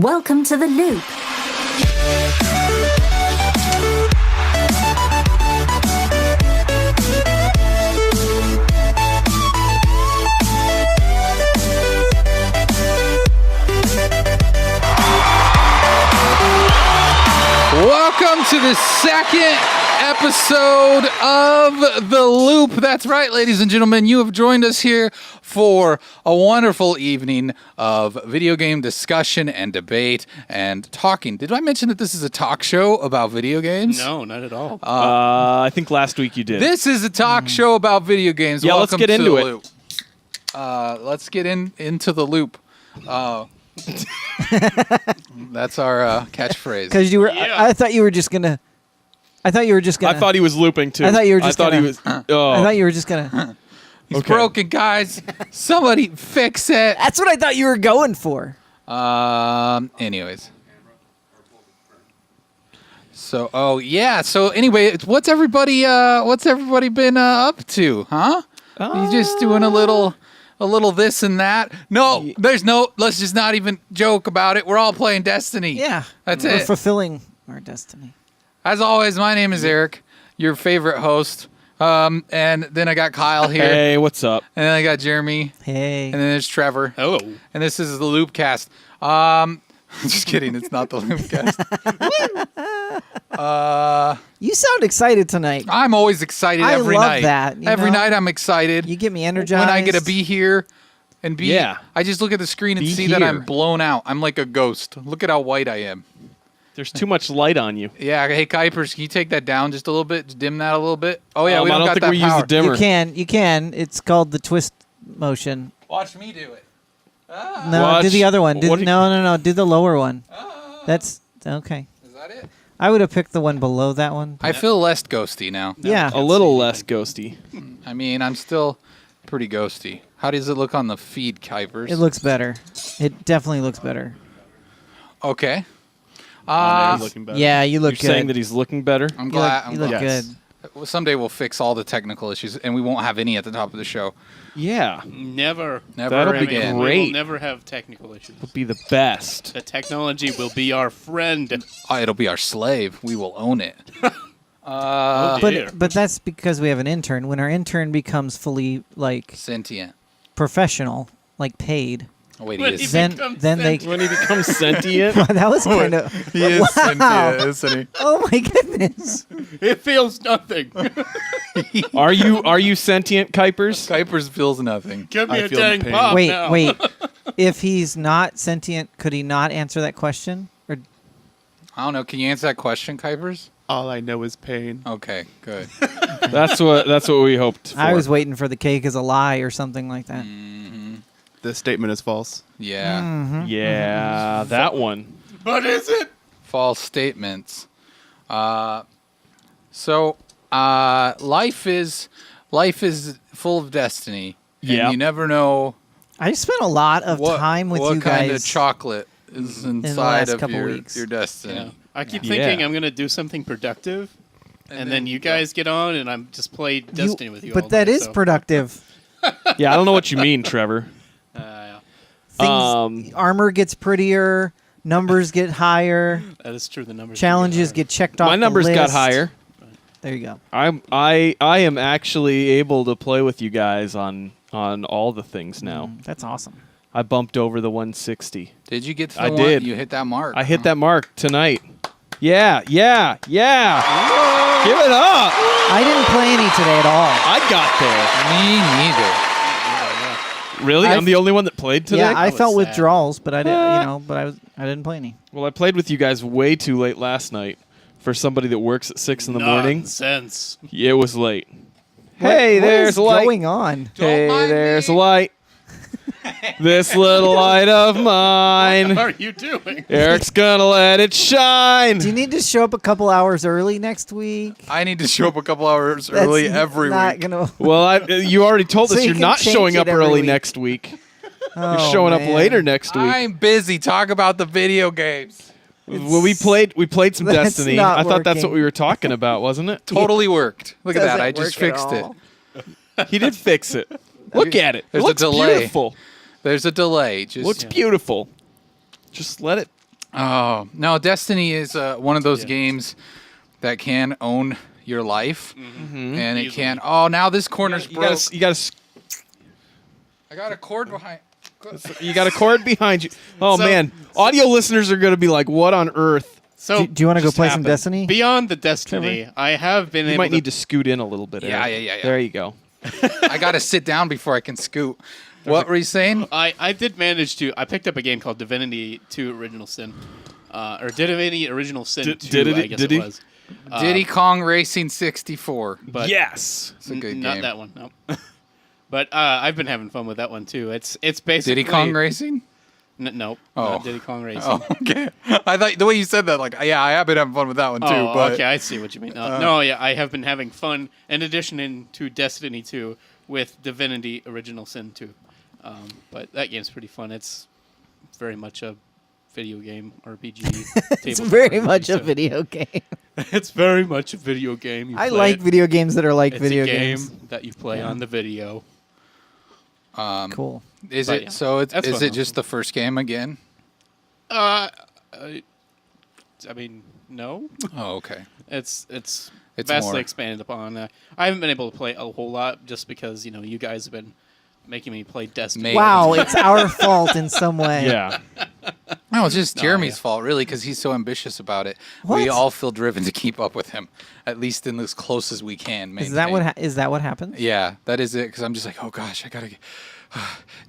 Welcome to The Loop. Welcome to the second episode of The Loop. That's right, ladies and gentlemen. You have joined us here for a wonderful evening of video game discussion and debate and talking. Did I mention that this is a talk show about video games? No, not at all. I think last week you did. This is a talk show about video games. Yeah, Welcome let's get to into The it. Loop. Let's get into The Loop. That's our catchprise. Because you were, Yeah. I thought you were just gonna. I thought you were just gonna. I thought he was looping too. I thought you were just I thought he gonna- was. I Oh, thought you were just gonna. He's okay. broken, guys. Somebody fix it. That's what I thought you were going for. Anyways. So, So anyway, what's everybody been up to, huh? You just doing a little this and that? No, let's just not even joke about it. We're all playing Destiny. Yeah, That's we're it. fulfilling our destiny. As always, my name is Eric, your favorite host. And then I got Kyle here. hey, what's up? And then I got Jeremy. Hey, And then there's Trevor. Hello. And this is the Loopcast. Just kidding. It's not the Loopcast. you sound excited tonight. I'm always excited I every love night. that, you Every know? night I'm excited. You get me energized When I get to be here and be, Yeah. I just look at the screen and Be see that here. I'm blown out. I'm like a ghost. Look at how white I am. There's too much light on you. Yeah. Hey, Kuipers, can you take that down just a little bit? Just dim that a little bit. Oh yeah, we I don't don't got think that we power. use the dimmer. You can. It's called the twist motion. Watch me do it. No, Watch- do the other one. what do you- No. Do the lower one. That's okay. Is that it? I would have picked the one below that one. I feel less ghosty now. Yeah. A little less ghosty. I mean, I'm still pretty ghosty. How does it look on the feed, Kuipers? It looks better. It definitely looks better. okay. He's looking better. Yeah, you look You're good. saying that he's looking better. I'm you glad. look, you look Yes. good. Someday we'll fix all the technical issues, and we won't have any at the top of the show. Yeah, Never. Never That'll be again. We great. will never have technical issues. would be the best. The technology will be our friend. It'll be our slave. We will own it. Oh, dear. But that's because we have an intern. When our intern becomes fully like Sentient. professional, like paid, Oh, wait, When he he is. then becomes then they. When he becomes sentient. That was kind of. He is Wow. sentient, isn't he? Oh my goodness! It feels nothing. Are you sentient, Kuipers? Kuipers feels nothing. Give me I a feel the dang pain. pop Wait, now. wait. If he's not sentient, could he not answer that question? Or I don't know. Can you answer that question, Kuipers? All I know is pain. Okay, good. That's what we hoped for. I was waiting for the cake is a lie or something like that. This statement is false. Yeah. Mm-hmm. Yeah, that one. But is it? False statements. Life is full of destiny. And Yeah. you never know I spent a lot of what, time with what you kind guys. of chocolate is the inside last of couple your, weeks. your destiny. Yeah. I keep Yeah. thinking I'm going to do something productive, and then you guys get on, and I'm just play Destiny with you all But that day, is so. productive. Yeah, I don't know what you mean, Trevor. Yeah. Things, armor gets prettier, numbers get higher, That is true. The numbers. challenges get checked off. My the numbers got list. higher. There you go. I am actually able to play with you guys on all the things now. That's awesome. I bumped over the 160. Did you get to the I one? did. You hit that mark. I hit that mark tonight. Yeah. Give it up. I didn't play any today at all. I got there. Me neither. Really? I'm I've- the only one that played today? Yeah, I was felt sad. withdrawals, but I didn't. I didn't play any. Well, I played with you guys way too late last night for somebody that works at 6 in the morning. Nonsense. Yeah, it was late. Hey, What there's is a light. going on? Hey, mind there's me. a light. This little light of mine. What are you doing? Eric's gonna let it shine. Do you need to show up a couple hours early next week? I need to show up a couple hours That's early every not week. Gonna. Well, you already told So us you you're can not change showing it up every early week. next week. Oh, You're showing up man. later next week. I'm busy. Talk about the video games. Well, we played some That's Destiny. not I thought that's what working. we were talking about, wasn't it? Totally worked. Look at that. Doesn't I just work at fixed it. all. He did fix it. Look at it. It There's a looks delay. beautiful. There's a delay. Just Looks beautiful. Just let it Oh no, Destiny is one of those games that can own your life, and it Easily. can. Oh, now this corner's You broke. got I got a cord behind. a cord behind you. Oh So- man, audio listeners are going to be like, "What on earth?" So Do you want to go just play some happened. Destiny? beyond the Destiny, Trevor? I have been You able might need to scoot in a little bit. Yeah, Eric. yeah. There you go. I got to sit down before I can scoot. What were you saying? I did manage to. I picked up a game called Divinity 2 Original Sin, or Divinity Original Sin 2. did it- I guess did it he? was. Diddy Kong Racing 64. But Yes. It's a good not game. that one. No. But I've been having fun with that one too. It's basically Diddy Kong Racing? Nope. Oh. Not Diddy Kong Racing. Oh, okay. I thought the way you said that, like, yeah, I have been having fun with that one too. Oh, but okay, I see what you mean. No, yeah, I have been having fun in addition to Destiny 2 with Divinity Original Sin 2. But that game's pretty fun. It's very much a video game RPG. It's tabletop very RPG, much a so- video game. It's very much a video game. You I play like it. video games that are like It's video a game games. that you play on the video. Cool. is but it yeah, so? that's Is fun. it just the first game again? I mean, no. Oh, okay. It's It's vastly more. expanded upon. I haven't been able to play a whole lot just because you guys have been making me play Destiny. Mate. Wow, it's our fault in some way. Yeah. No, it's just Jeremy's yeah. fault, really, because he's so ambitious about it. We What? all feel driven to keep up with him, at least in as close as we can. Is that what maintain. is that what happens? Yeah, that is it. Because I'm just like, oh gosh, I gotta get.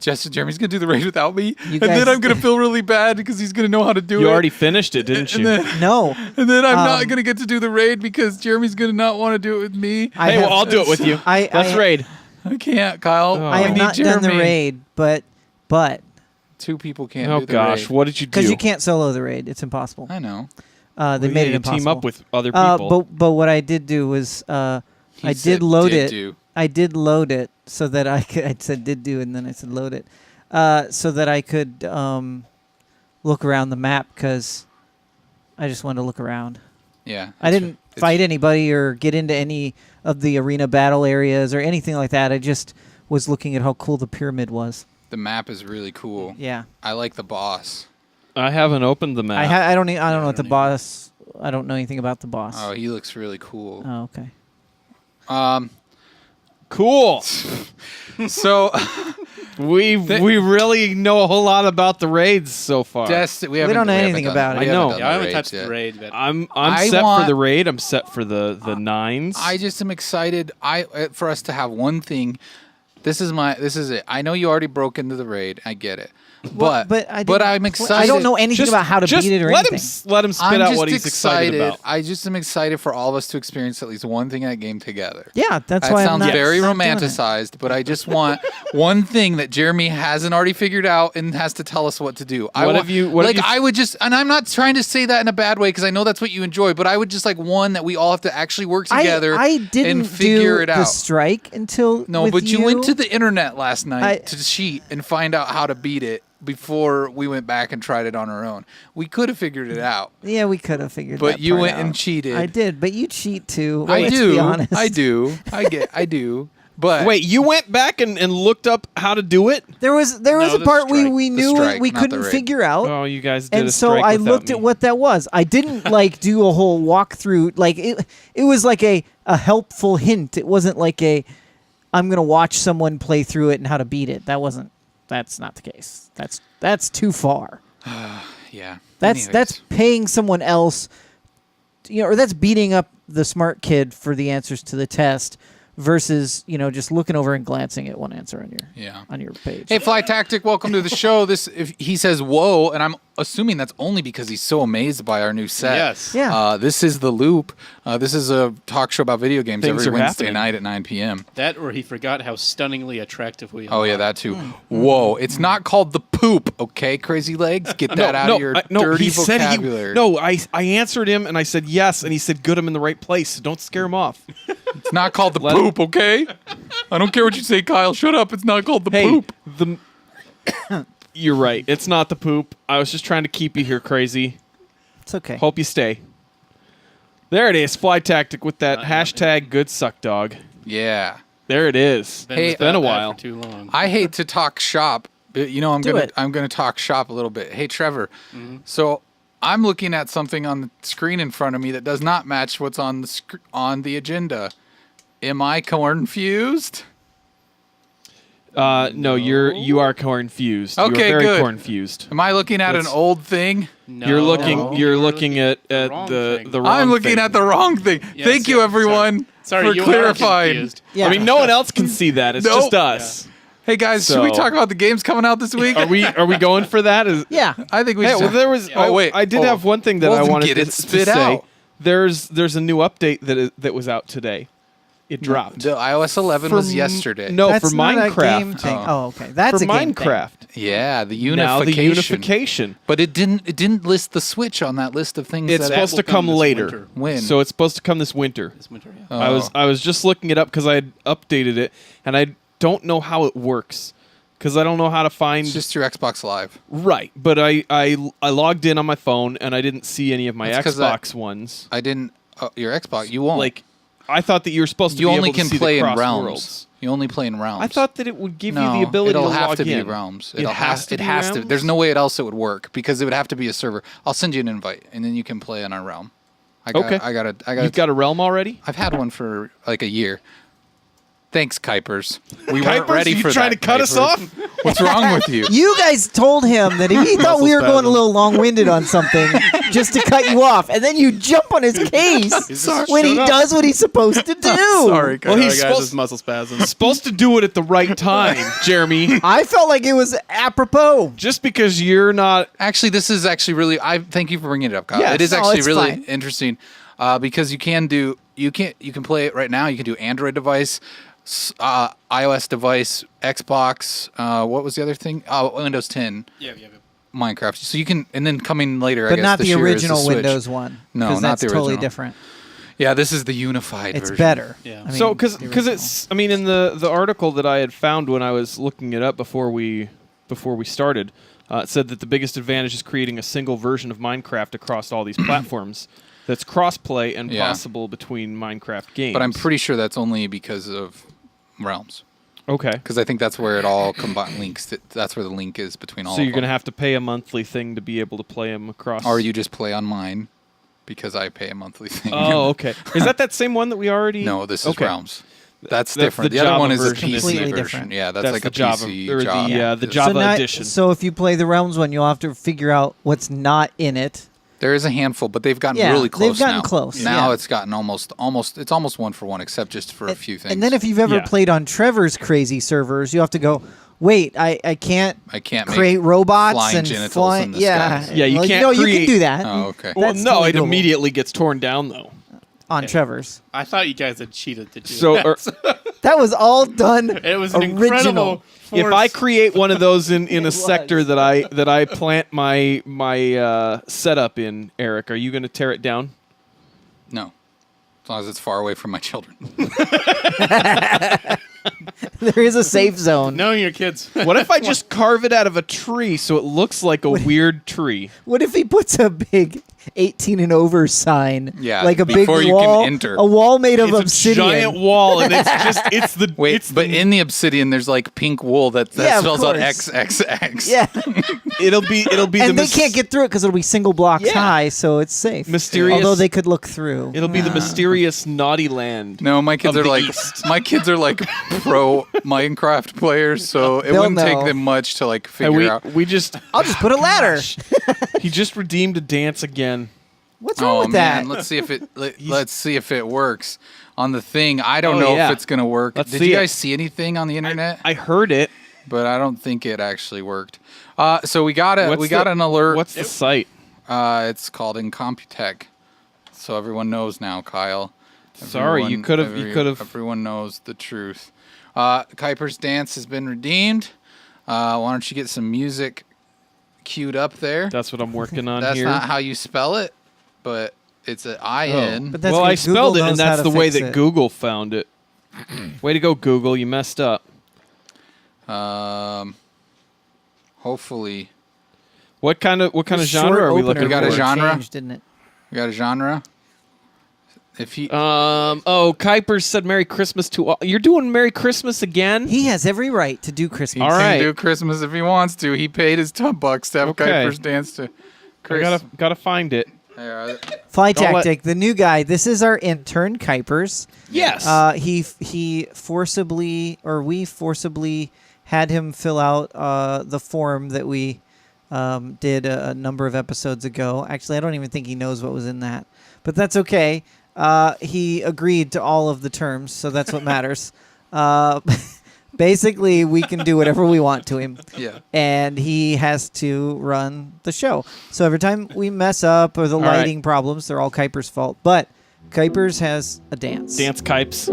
Justin Jeremy's gonna do the raid without me, and guys- then I'm gonna feel really bad because he's gonna know how to do it. You already finished it, didn't and you? then, No. and then I'm not Um, gonna get to do the raid because Jeremy's gonna not want to do it with me. I Hey, have, well, I'll do it with you. I- Let's I- raid. I can't, Kyle. Oh. I have need not done the Jeremy. raid, but Two people can't Oh do the gosh, raid. what did you do? because you can't solo the raid, it's impossible. I know. They Well, made yeah, it you impossible. team up with other people. But what I did do was He I said did load did it. do. I did load it so that I could. I said did do, and then I said load it, so that I could look around the map because I just wanted to look around. Yeah. I didn't fight anybody or get into any of the arena battle areas or anything like that. I just was looking at how cool the pyramid was. The map is really cool. Yeah, I like the boss. I haven't opened the map. I don't know what the don't boss. I don't know anything about the boss. Oh, he looks really cool. Oh, okay. Cool. So, we really know a whole lot about the raids so far. we don't know anything about it. I know. Yeah, I haven't touched the raid, but I'm I set want- for the raid. I'm set for the nines. I just am excited. For us to have one thing. This is it. I know you already broke into the raid. I get it. Well, But I didn't I'm play- excited. I don't know anything Just- about how to just beat it or let anything. Let him spit I'm out just what he's excited about. I just am excited for all of us to experience at least one thing in that game together. Yeah, that's That why I'm sounds not, very not doing it. romanticized, but I just want one thing that Jeremy hasn't already figured out and has to tell us what to do. What have you- I would just, and I'm not trying to say that in a bad way because I know that's what you enjoy, but I would just like one that we all have to actually work together I didn't and figure do it the out. strike until No, with but you went to the internet last night I- to cheat and find out how to beat it before we went back and tried it on our own. We could have figured it out, Yeah, we could have figured. but that you part went out. and cheated. I did, but you cheat too. I let's do. Be honest. I do. I do. But Wait, you went back and looked up how to do it? There was a the part strike. we The knew strike, we not the couldn't raid. figure out. Oh, you guys did And a so strike I without looked me. at what that was. I didn't like do a whole walkthrough. Like it was like a helpful hint. It wasn't like I'm gonna watch someone play through it and how to beat it. That's not the case. That's too far. yeah, That's Anyways. paying someone else, or that's beating up the smart kid for the answers to the test versus just looking over and glancing at one answer on your page. Hey, Fly Tactic, welcome to the show. If he says "whoa," and I'm assuming that's only because he's so amazed by our new set. Yes. Yeah. This is the Loop. This is a talk show about video games Things every are Wednesday happening. night at 9 p.m. that or he forgot how stunningly attractive we are. Oh yeah, that too. Whoa, it's not called the poop, okay? Crazy legs, get that out of your dirty he said vocabulary. I answered him and I said yes, and he said good. I'm in the right place. So don't scare him off. It's not called the Let him- poop, okay? I don't care what you say, Kyle. Shut up. It's not called the Hey, poop. You're right. It's not the poop. I was just trying to keep you here, crazy. It's okay. Hope you stay. There it is. Fly Tactic with that hashtag good suck dog. Yeah. There it is. Hey, It's been a without that while. for too long. I hate to talk shop, but I'm Do gonna it. I'm gonna talk shop a little bit. Hey Trevor, so I'm looking at something on the screen in front of me that does not match what's on the on the agenda. Am I confused? No, you are confused. Okay, you are very good. confused. Am I looking at an That's- old thing? No. You're looking at the wrong the thing. wrong I'm looking thing. at the wrong thing. Yes, Thank you, yeah, everyone, Sorry, for you are clarifying. confused. Yeah. I mean, no one else can see that. It's Nope. just us. Hey guys, should we So- talk about the games coming out this week? Are we going for that? Yeah. I think we Hey, should. well, there was. Oh, wait. I did Oh. have one thing that Well, I then wanted get to, it to spit say. out. There's a new update that was out today. It dropped. The iOS 11 was yesterday. No, That's for not a game Minecraft. thing. Oh, okay. That's For a game thing. Minecraft. Yeah, the unification. Now the unification. But it didn't list the Switch on that list of things. It's that supposed will to come come this later. winter. When? So it's supposed to come this winter. This winter, yeah. Oh. I was just looking it up because I had updated it, and I don't know how it works because I don't know how to find It's just your Xbox Live. right. But I logged in on my phone and I didn't see any of my That's 'cause Xbox ones. I didn't. Your Xbox, you won't. Like I thought that you were supposed to you be only able to can see play the in cross realms. worlds. You only play in realms. I thought that it would give no, you the ability it'll to have log to be in. realms. It has to It be has to. realms? There's no way else it would work because it would have to be a server. I'll send you an invite and then you can play in our realm. Okay. I got. You've got a realm already? I've had one for like a year. Thanks, Kuipers. We Kuipers, weren't ready you for trying that, to cut us Kuipers. off? What's wrong with you? You guys told him that if he thought we were going a little long-winded on something, just to cut you off, and then you jump on his case when he does what he's supposed to do. Sorry, Well, he's guys, supposed- it's muscle spasms. Supposed to do it at the right time, Jeremy. I felt like it was apropos. Just because you're not Actually, this is actually really. I thank you for bringing it up, Kyle. Yes. It is No, actually it's really fine. interesting because you can play it right now. You can do Android device, iOS device, Xbox. What was the other thing? Windows 10, Yeah. Minecraft. So you can, and then coming later, I But guess, not this the year is original Switch. Windows one. No, 'cause not that's the totally original. different. Yeah, this is the unified It's version. better. Yeah. I so mean, because the original. it's I mean in the article that I had found when I was looking it up before we started, it said that the biggest advantage is creating a single version of Minecraft across all these platforms that's cross-play and Yeah. possible between Minecraft games. But I'm pretty sure that's only because of Realms. okay. Because I think that's where it all links. That's where the link is between all So of you're them. gonna have to pay a monthly thing to be able to play them across. Or you just play on mine because I pay a monthly thing. Oh, okay. Is that same one that we already? No, this is Okay. Realms. That's That's different. the The other Java one is a version. PC Completely version. different. Yeah, that's That's like the a Java PC. or Java. the It's- Java now- edition. So if you play the Realms one, you'll have to figure out what's not in it. There is a handful, but they've gotten Yeah, really they've close gotten now. close, Now yeah. it's gotten almost it's almost one for one, except just for a few things. And then if you've ever Yeah. played on Trevor's crazy servers, you have to go, wait, I can't I can't create make robots flying and genitals fly. in the Yeah, sky. Yeah, you well, can't No, you create- can do that. Oh, okay. well, That's no, totally it doable. immediately gets torn down though. On Trevor's. I thought you guys had cheated to do So that. That was all done. It was an original. incredible force. if I create one of those in a It sector was. that I plant my setup in, Eric, are you going to tear it down? No, as long as it's far away from my children. There is a safe zone. knowing your kids. What if I just carve it out of a tree so it looks like a weird tree? What if he puts a big 18 and over sign? Yeah, like a big before you can wall. enter. A wall made of It's obsidian. a giant wall, and it's the Wait, it's but in the obsidian, there's like pink wool that Yeah, of spells out course. XXX. Yeah. it'll be the And they can't get through it because it'll be single blocks Yeah. high, so it's safe. Mysterious- Although they could look through. it'll be the mysterious naughty land. No, my kids Of are the like East. my kids are like pro Minecraft players, so it They'll wouldn't take know. them much to like And figure out. we just I'll just put a ladder. he just redeemed a dance again. What's wrong Oh with man, that? let's see if it let's see if it works on the thing. I don't Oh, know yeah. if it's gonna work. Let's Did see you it. guys see anything on the internet? I heard it. But I don't think it actually worked. So we got What's an alert. What's the site? It's called Incomputech. So everyone knows now, Kyle. Sorry, you could've- Everyone knows the truth. Kuiper's dance has been redeemed. Why don't you get some music queued up there? That's what I'm working on That's here. not how you spell it, but it's an IN. But that's well, what I spelled Google it, and knows how that's to the way fix that it. Google found it. Way to go, Google! You messed up. Hopefully, What kind of The genre short are we opener looking We got a for? genre? changed, didn't it? we got a genre. If he, Oh, Kuiper said Merry Christmas to all. You're doing Merry Christmas again? He has every right to do Christmas. All can right. do Christmas if he wants to. He paid his $10 to have Okay. Kuiper's dance to Chris. Gotta find it. Fly Don't let- Tactic, the new guy. This is our intern, Kuipers. Yes. We forcibly had him fill out the form that we did a number of episodes ago. Actually, I don't even think he knows what was in that, but that's okay. He agreed to all of the terms, so that's what matters. Basically, we can do whatever we want to him. Yeah. And he has to run the show. So every time we mess up or the right. lighting problems, they're all Kuiper's fault. But Kuipers has a dance. Dance Kipes.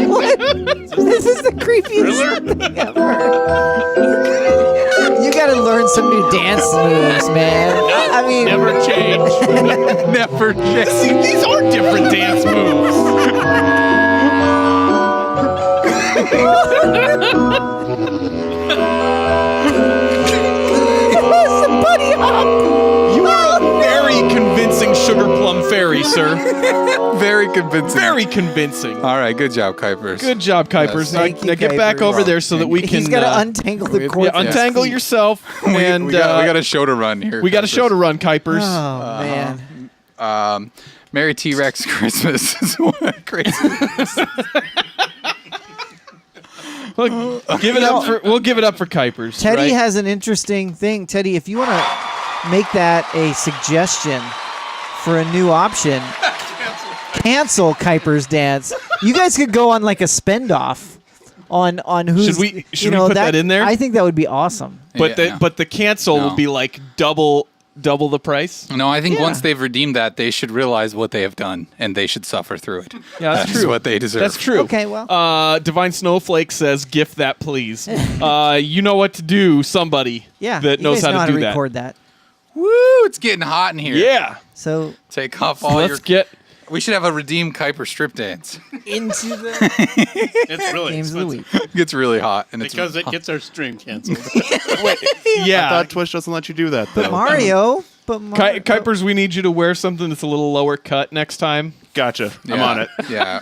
What? This is the creepiest thing ever. You gotta learn some new dance moves, man. I mean, Never change. Never change. These are different dance moves. it's a buddy hop. You are a very convincing Sugar Plum Fairy, sir. Very convincing. Very convincing. All right, good job, Kuipers. Good job, Kuipers. Now, Thank you, get back Kuipers. over there so that we can. He's gotta untangle the cord. yeah, untangle yourself, and we got a show to run here. we got a show to run, Kuipers. Oh man. Merry T-Rex Christmas is what Christmas. Look, we'll give it up for Kuipers. Teddy right? has an interesting thing. Teddy, if you want to make that a suggestion for a new option, cancel Kuiper's dance. You guys could go on like a spend off on who's. Should we you know, put that in there? I think that would be awesome. But Yeah. the cancel No. will be like double the price. No, I think Yeah. once they've redeemed that, they should realize what they have done, and they should suffer through it. Yeah, that's That is true. what they deserve. That's true. Okay, well. Divine Snowflake says, "Gift that, please." You know what to do. Somebody Yeah. that you knows guys know how to do that. record that. Woo! It's getting hot in here. Yeah. So Take off all Let's your. get. We should have a redeemed Kuiper strip dance. into the It's really games of the week. It gets really hot, and it's because it gets our stream canceled. I Yeah. thought Twitch doesn't let you do that, though. Mario, but Mario. Kuipers, we need you to wear something that's a little lower cut next time. Gotcha. I'm Yeah, on it. Yeah.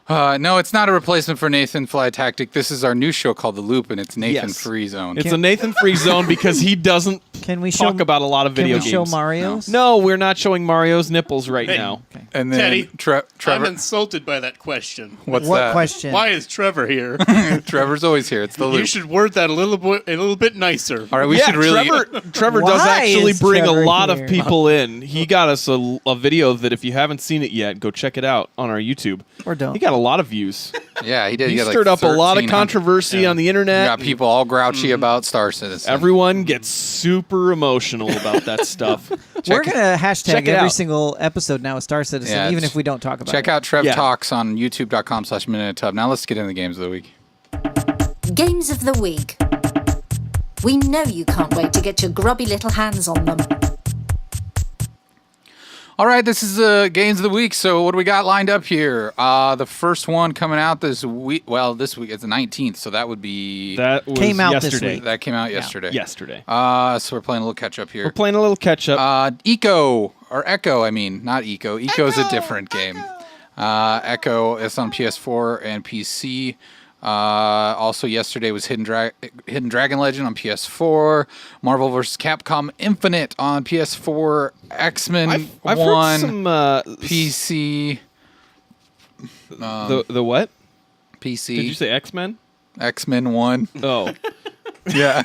No, it's not a replacement for Nathan Fly Tactic. This is our new show called The Loop, and it's Nathan Yes. Free Zone. It's a Nathan Free Zone because he doesn't Can we show talk about a lot of Can video we show games. Mario's? No, we're not showing Mario's nipples right Hey. now. and then Teddy, I'm Trevor. insulted by that question. What's What that? question? Why is Trevor here? Trevor's always here. It's The Loop. You should word that a little bit nicer. All right, we yeah, should really. Trevor does Why actually is bring Trevor a lot here? of people in. He got us a video that if you haven't seen it yet, go check it out on our YouTube. Or don't. He got a lot of views. Yeah, he did. He got stirred up a lot of 1,300. controversy on the internet. Got people all grouchy about Star Citizen. Everyone gets super emotional about that stuff. We're gonna check hashtag it every out. single episode now with Star Citizen, Yeah, even ch- if we don't talk about Check it. out Trev Yeah. Talks on youtube.com/MinuteTub. Now let's get into the games of the week. Games of the week. We know you can't wait to get your grubby little hands on them. All right, this is games of the week. So what do we got lined up here? The first one coming out this week. Well, this week it's the 19th, so that would be That was Came out this yesterday. week. that came out yesterday. Yesterday. So we're playing a little catch up We're here. playing a little catch up. Echo or Echo, I mean, not Eco. Echo's a different game. Echo is on PS4 and PC. Also, yesterday was Hidden Dragon Legend on PS4, Marvel vs. Capcom Infinite on PS4, X-Men I've 1 heard some PC. the what? PC. Did you say X-Men? X-Men 1? Oh. Yeah.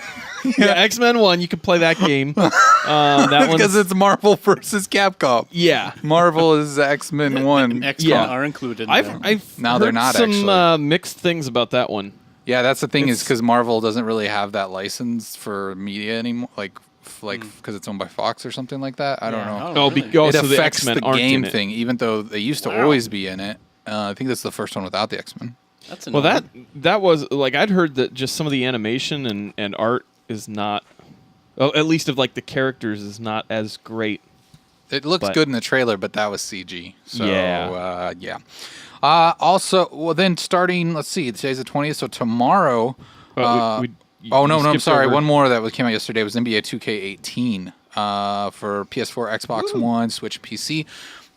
Yeah, X-Men 1, you can play that game. That Because one's it's Marvel versus Capcom. yeah. Marvel is X-Men 1. XCOM Yeah. are included. In I've there. No, heard they're not, some actually. mixed things about that one. Yeah, that's the thing is It's- because Marvel doesn't really have that license for media anymore, like because it's owned by Fox or something like that. I don't know. Oh, Oh, really? because It the affects X-Men the aren't game in it. thing, even though they used to Wow. always be in it. I think that's the first one without the X-Men. That's Well, annoying. that was like I'd heard that just some of the animation and art is not, well, at least of like the characters is not as great. It looks But- good in the trailer, but that was CG. So Yeah. yeah. Also, well, then starting, let's see, today's the 20th, so tomorrow. Oh, Oh no, you no, I'm skipped sorry. over- One more that came out yesterday was NBA 2K18 for PS4, Xbox One, Switch, PC.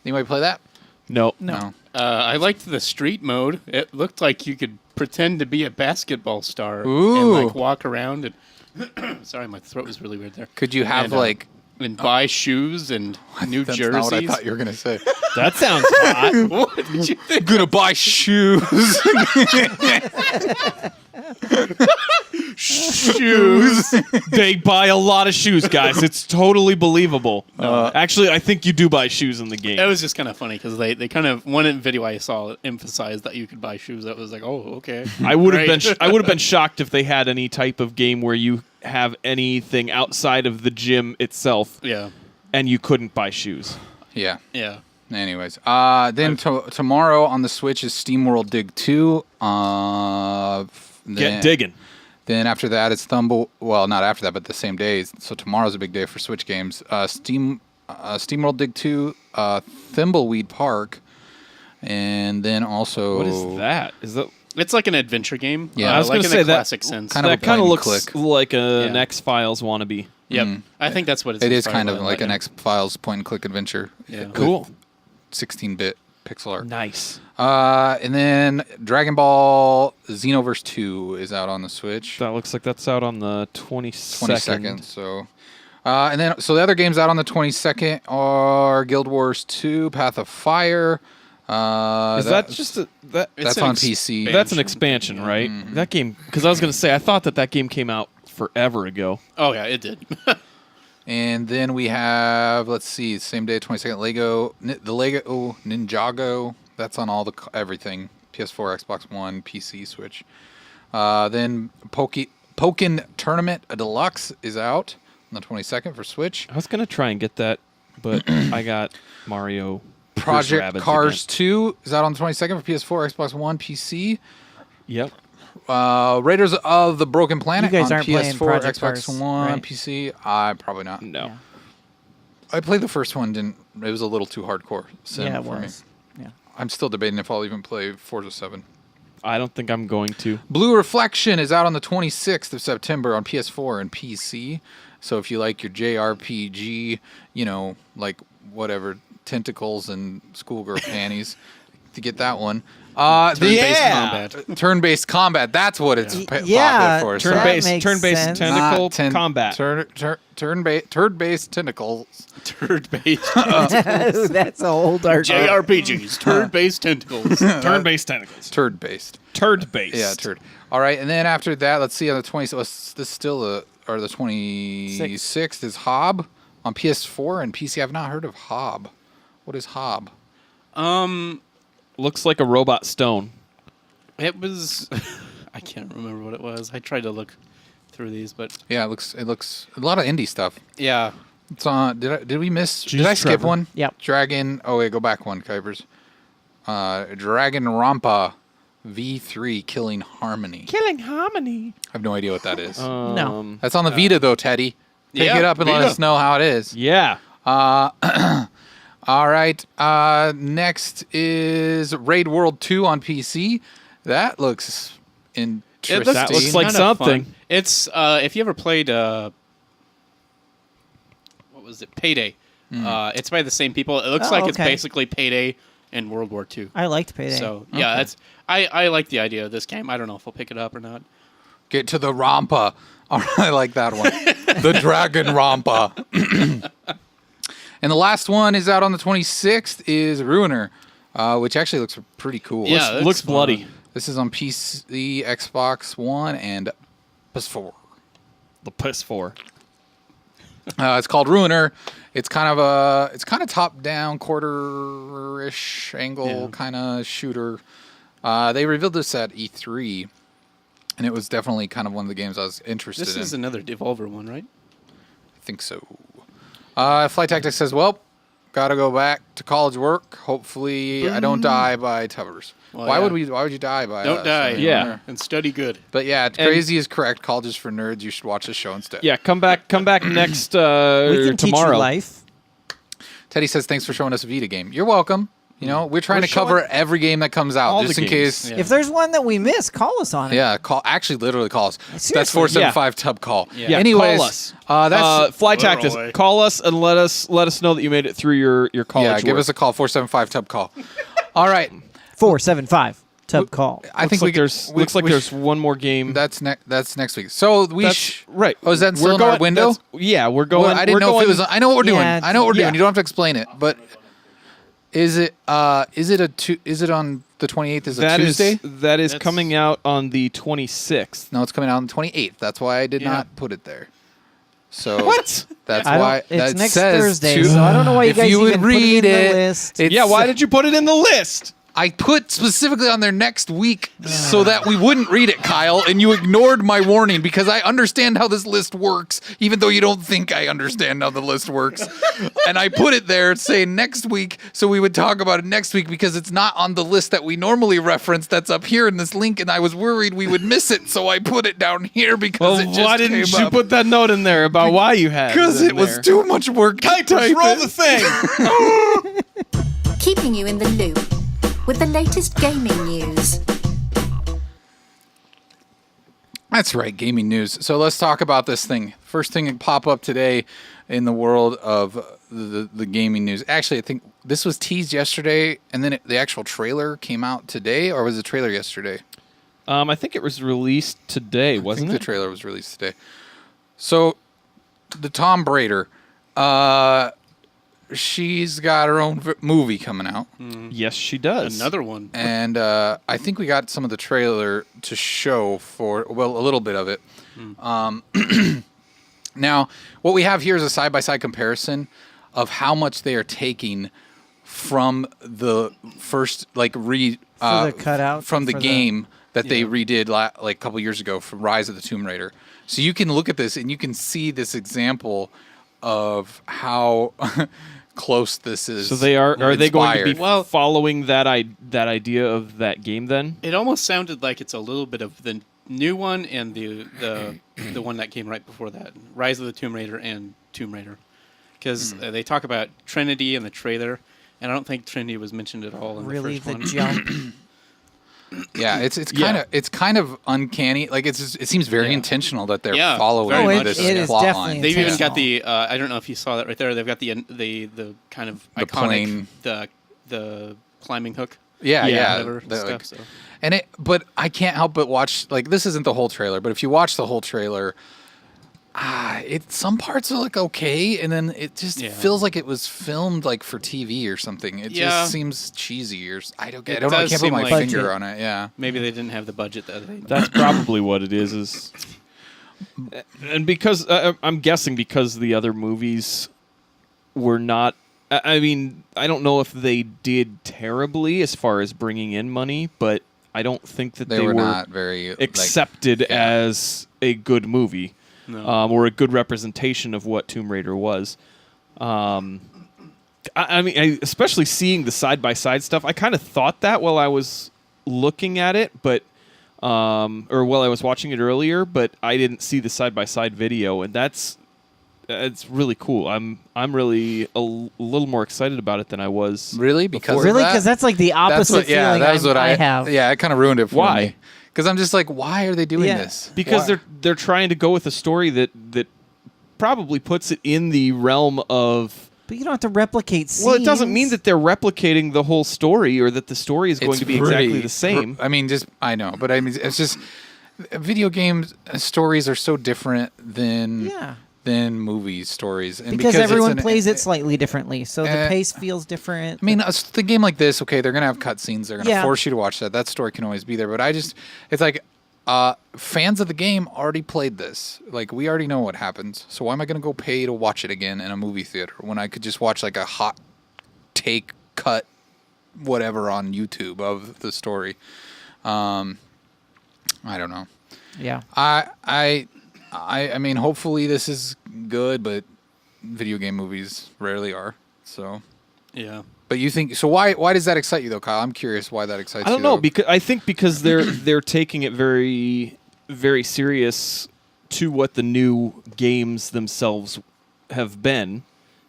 Anybody play that? No. No. I liked the street mode. It looked like you could pretend to be a basketball star Ooh. and like walk around and Sorry, my throat was really weird there. Could you have And, and buy shoes and new That's jerseys. not what I thought you were gonna say. That sounds hot. What did you think? Gonna buy shoes. Shoes. They buy a lot of shoes, guys. It's totally believable. Actually, I think you do buy shoes in the game. It was just kind of funny because they kind of one video I saw emphasized that you could buy shoes. That was like, oh, okay. I would have Great. been I would have been shocked if they had any type of game where you have anything outside of the gym itself Yeah, and you couldn't buy shoes. Yeah. yeah. Anyways, then tomorrow on the Switch is SteamWorld Dig 2. Get digging. Then after that, it's Well, not after that, but the same day. So tomorrow's a big day for Switch games. SteamWorld Dig 2, Thimbleweed Park, and then also What is that? Is that It's like an adventure game. Yeah. I was gonna like say in the that classic sense. kind of that a kind of point looks and click. like an Yeah. X-Files wannabe. Yep, I think that's what it's. It is inspired kind of by, like an yeah. X-Files point-and-click adventure. Yeah. with Cool. 16-bit pixel art. Nice. And then Dragon Ball Xenoverse 2 is out on the Switch. That looks like that's out on the 22nd. 22nd. So, and then the other games out on the 22nd are Guild Wars 2, Path of Fire. Is that just a that? It's That's an on PC. That's an expansion, right? That game, because I was going to say, I thought that game came out forever ago. Oh yeah, it did. And then we have, let's see, same day, 22nd, the Lego Ninjago. That's on everything. PS4, Xbox One, PC, Switch. Then Pokken Tournament Deluxe is out on the 22nd for Switch. I was going to try and get that, but I got Mario versus Project Rabbids Cars again. 2 is out on the 22nd for PS4, Xbox One, PC. Yep. Raiders of the Broken Planet You guys on aren't playing PS4, Project Xbox Cars, One, right? PC. Probably not. No. Yeah. I played the first one. It was a little too hardcore sim Yeah, it for me. was. Yeah. I'm still debating if I'll even play Forza 7. I don't think I'm going to. Blue Reflection is out on the 26th of September on PS4 and PC. So if you like your JRPG, like whatever, tentacles and schoolgirl panties, to get that one. Turn-based combat. Turn-based combat. That's what it's yeah, popular for. That Turn-based, makes turn-based sense. tentacle Not combat. Turn-based tentacles. Turd-based That's a whole dark. JRPGs. Turd-based tentacles. Turn-based tentacles. Turd-based. Turd-based. Yeah, turd. All right, and then after that, let's see on the 20th. This is still the 26th is Hob on PS4 and PC. I've not heard of Hob. What is Hob? Looks like a robot stone. It was. I can't remember what it was. I tried to look through these, but Yeah, it looks a lot of indie stuff. yeah. It's on. Did we miss? Jeez, Did I skip Trevor. one? Yep. Dragon. Oh wait, go back one, Kuipers. Dragon Rampa V3 Killing Harmony. Killing Harmony. I have no idea what that is. No. That's on the Vita though, Teddy. Pick Yeah, it up and let Vita. us know how it is. Yeah. All right. Next is Raid World 2 on PC. That looks interesting. That looks like kinda something. fun. It's if you ever played what was it? Payday. It's by the same people. It looks Oh, like it's okay. basically Payday in World War II. I liked Payday. So yeah, that's I like the idea of this game. I don't know if I'll pick it up or not. Get to the Rampa. All right, I like that one. The Dragon Rampa. And the last one is out on the 26th is Ruiner, which actually looks pretty cool. Yeah, that's Looks fun. bloody. This is on PC, Xbox One, and PS4. The PS4. It's called Ruiner. It's kind of top-down, quarter-ish angle kind of shooter. They revealed this at E3, and it was definitely kind of one of the games I was interested This in. is another Devolver one, right? I think so. Flight Tactics says, well, gotta go back to college work. Hopefully I don't die by Tubbers. Well, Why yeah. would you die by Don't us? die. Yeah. And study good. But yeah, Crazy is correct. College is for nerds. You should watch the show instead. Yeah, come back next we can teach you tomorrow. life. Teddy says, thanks for showing us a Vita game. You're welcome. You know, we're trying We're to cover showing every game that comes out, all just the in games. case. Yeah. If there's one that we miss, call us on it. Yeah, literally call us. That's Seriously. 475 Tub call. Yeah, Anyways, call us. That's Fly Literally. Tactics. Call us and let us know that you made it through your college yeah. Give work. us a call. 475 Tub call. All right. 475 Tub Call. I think looks like there's one more game. That's next week. So right. Oh, is that still We're in our going- window? Yeah, we're going. Well, I didn't we're know going, if it was. I know what we're doing. Yeah, I know what we're doing. yeah. You don't have to explain it. But is it? Is it on the 28th? Is it That is Tuesday? That's coming out on the 26th. No, it's coming out on the 28th. That's why I did Yeah. not put it there. So What? That's I don't- why it's that next says Thursday, to- so I don't know why you if guys you would even put it read in the it, list. it's- Yeah, why did you put it in the list? I put specifically on there next week so that we wouldn't read it, Kyle, and you ignored my warning because I understand how this list works, even though you don't think I understand how the list works. And I put it there saying next week so we would talk about it next week because it's not on the list that we normally reference that's up here in this link, and I was worried we would miss it, so I put it down here because it just why didn't came you up. put that note in there about why you had? Because in it was there? too much work. to type Roll it. the thing. Keeping you in the loop with the latest gaming news. That's right, gaming news. So let's talk about this thing. First thing to pop up today in the world of the gaming news. Actually, I think this was teased yesterday, and then the actual trailer came out today, or was the trailer yesterday? I think it was released today, I wasn't think it? the trailer was released today. So, the Tom Raider, she's got her own movie coming out. Yes, she does. Another one. And I think we got some of the trailer to show for, well, a little bit of it. Now, what we have here is a side-by-side comparison of how much they are taking from the first, like, the cutout from the for the- game that they redid like a couple years ago from Rise of the Tomb Raider. So you can look at this and you can see this example of how close this is. So they are they going to be inspired. Well- following that idea of that game then? It almost sounded like it's a little bit of the new one and the one that came right before that, Rise of the Tomb Raider and Tomb Raider, because they talk about Trinity in the trailer, and I don't think Trinity was mentioned at all in Really, the the first one. jump. Yeah, it's Yeah. kind of uncanny. Like it seems very Yeah. intentional that they're Yeah, following very this much. It is plot definitely line. They've even intentional. got the I don't know if you saw that right there. They've got the kind of The iconic plane. the climbing hook. Yeah, Yeah, yeah. whatever the, stuff. like- So. and but I can't help but watch. Like this isn't the whole trailer, but if you watch the whole trailer, some parts are like okay, and then it just Yeah. feels like it was filmed like for TV or something. It Yeah. just seems cheesy or I don't It know. I does can't put seem my like- finger Budget. on it. Yeah. Maybe they didn't have the budget that they. That's probably what it is. And because I'm guessing because the other movies were not. I mean, I don't know if they did terribly as far as bringing in money, but I don't think that They were not very accepted yeah. as a good movie No. or a good representation of what Tomb Raider was. I mean, especially seeing the side-by-side stuff, I kind of thought that while I was looking at it, but or while I was watching it earlier, but I didn't see the side-by-side video, and it's really cool. I'm really a little more excited about it than I was. Really because Really? of that? Because that's like the That's opposite what, yeah, feeling that was what I have. Yeah, it kind of ruined it for Why? me. Because I'm just like, why are they doing Yeah. this? Because Why? they're trying to go with a story that probably puts it in the realm of. But you don't have to replicate scenes. Well, it doesn't mean that they're replicating the whole story or that the story is going It's to be exactly pretty- the same. I mean, I know, but I mean, it's just video games stories are so different than Yeah. than movie stories, and Because it's everyone an- plays it slightly differently, so the pace feels different. I mean, the game like this, okay, they're gonna have cutscenes. They're gonna Yeah. force you to watch that. That story can always be there, but it's like fans of the game already played this. Like we already know what happens. So why am I gonna go pay to watch it again in a movie theater when I could just watch like a hot take cut, whatever on YouTube of the story? I don't know. Yeah. I mean, hopefully this is good, but video game movies rarely are. So. Yeah. But you think so? Why does that excite you though, Kyle? I'm curious why that excites you. I don't know though. because I think because they're taking it very, very serious to what the new games themselves have been.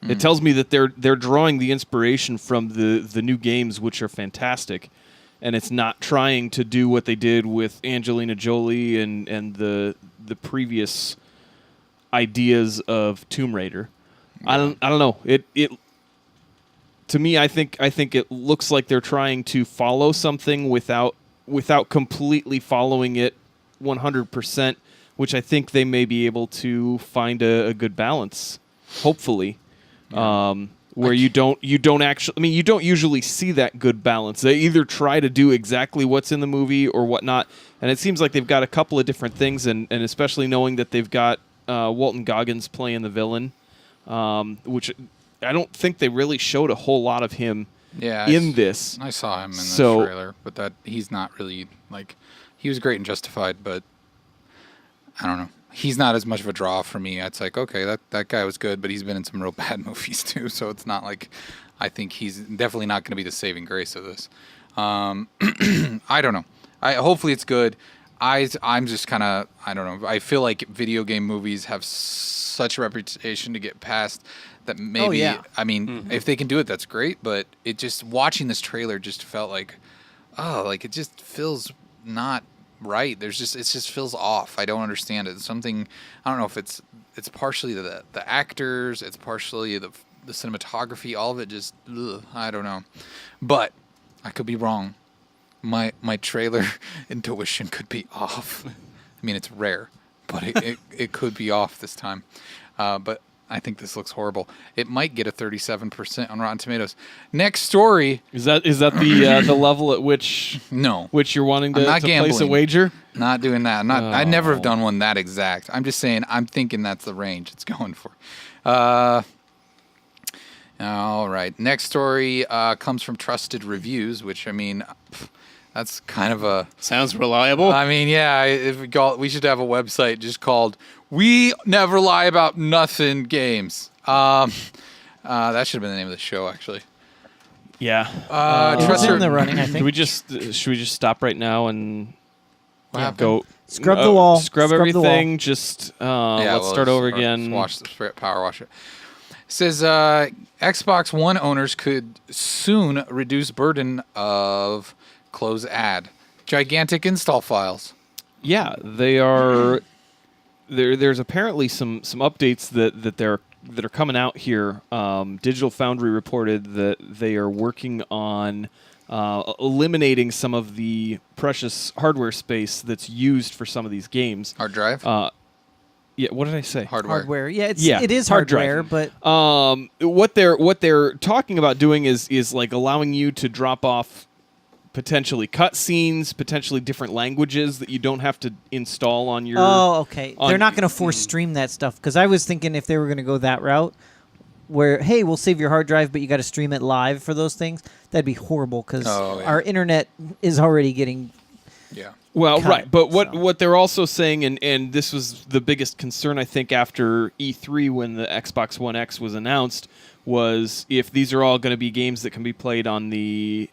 It tells me that they're drawing the inspiration from the new games, which are fantastic, and it's not trying to do what they did with Angelina Jolie and the previous ideas of Tomb Raider. I don't know. It to me, I think it looks like they're trying to follow something without without completely following it 100%, which I think they may be able to find a good balance, hopefully. Where you don't actually, I mean, you don't usually see that good balance. They either try to do exactly what's in the movie or whatnot, and it seems like they've got a couple of different things, and especially knowing that they've got Walton Goggins playing the villain, which I don't think they really showed a whole lot of him in this. I saw him in the trailer, but that he's not really, like, he was great and Justified, but I don't know. He's not as much of a draw for me. It's like, okay, that guy was good, but he's been in some real bad movies too. So it's not like, I think he's definitely not going to be the saving grace of this. I don't know. Hopefully it's good. I'm just kind of, I don't know. I feel like video game movies have such a reputation to get past that maybe, I mean, if they can do it, that's great. But it just, watching this trailer just felt like, it just feels not right. It just feels off. I don't understand it. Something, I don't know if it's partially the actors, it's partially the cinematography, all of it just, I don't know. But I could be wrong. My trailer intuition could be off. I mean, it's rare, but it could be off this time. But I think this looks horrible. It might get a 37% on Rotten Tomatoes. Next story. Is that the level at which you're wanting to place a wager? Not doing that. I never have done one that exact. I'm just saying I'm thinking that's the range it's going for. All right. Next story comes from Trusted Reviews, which, I mean, that's kind of a... Sounds reliable. I mean, yeah, we should have a website just called We Never Lie About Nothing Games. That should have been the name of the show, actually. Yeah. It's in the running, I think. Should we just stop right now and go... Scrub the wall. Scrub everything. The wall. Just let's start over again. Power wash it. It says Xbox One owners could soon reduce burden of... Close ad. Gigantic install files. Yeah, they are. There's apparently some updates that are coming out here. Digital Foundry reported that they are working on eliminating some of the precious hardware space that's used for some of these games. Hard drive. Yeah, what did I say? Hardware. Yeah, it is hardware, but what they're talking about doing is like allowing you to drop off potentially cutscenes, potentially different languages that you don't have to install on your... Oh, okay. They're not going to force stream that stuff, because I was thinking if they were going to go that route, where, hey, we'll save your hard drive, but you got to stream it live for those things, that'd be horrible, because our internet is already getting... Yeah. Well, right, but what they're also saying, and this was the biggest concern, I think, after E3 when the Xbox One X was announced, was if these are all going to be games that can be played on the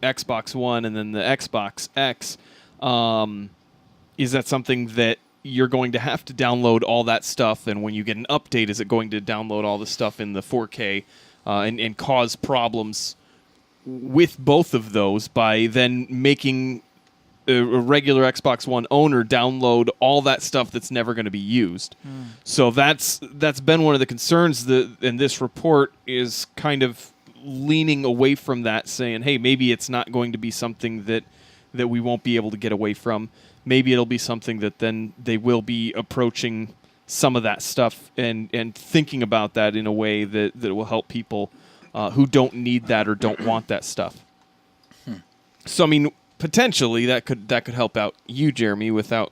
Xbox One and then the Xbox X, is that something that you're going to have to download all that stuff, and when you get an update, is it going to download all the stuff in the 4K and cause problems with both of those by then making a regular Xbox One owner download all that stuff that's never going to be used? So that's been one of the concerns, and this report is kind of leaning away from that, saying, hey, maybe it's not going to be something that we won't be able to get away from. Maybe it'll be something that then they will be approaching some of that stuff and thinking about that in a way that will help people who don't need that or don't want that stuff. So, I mean, potentially that could help out you, Jeremy, without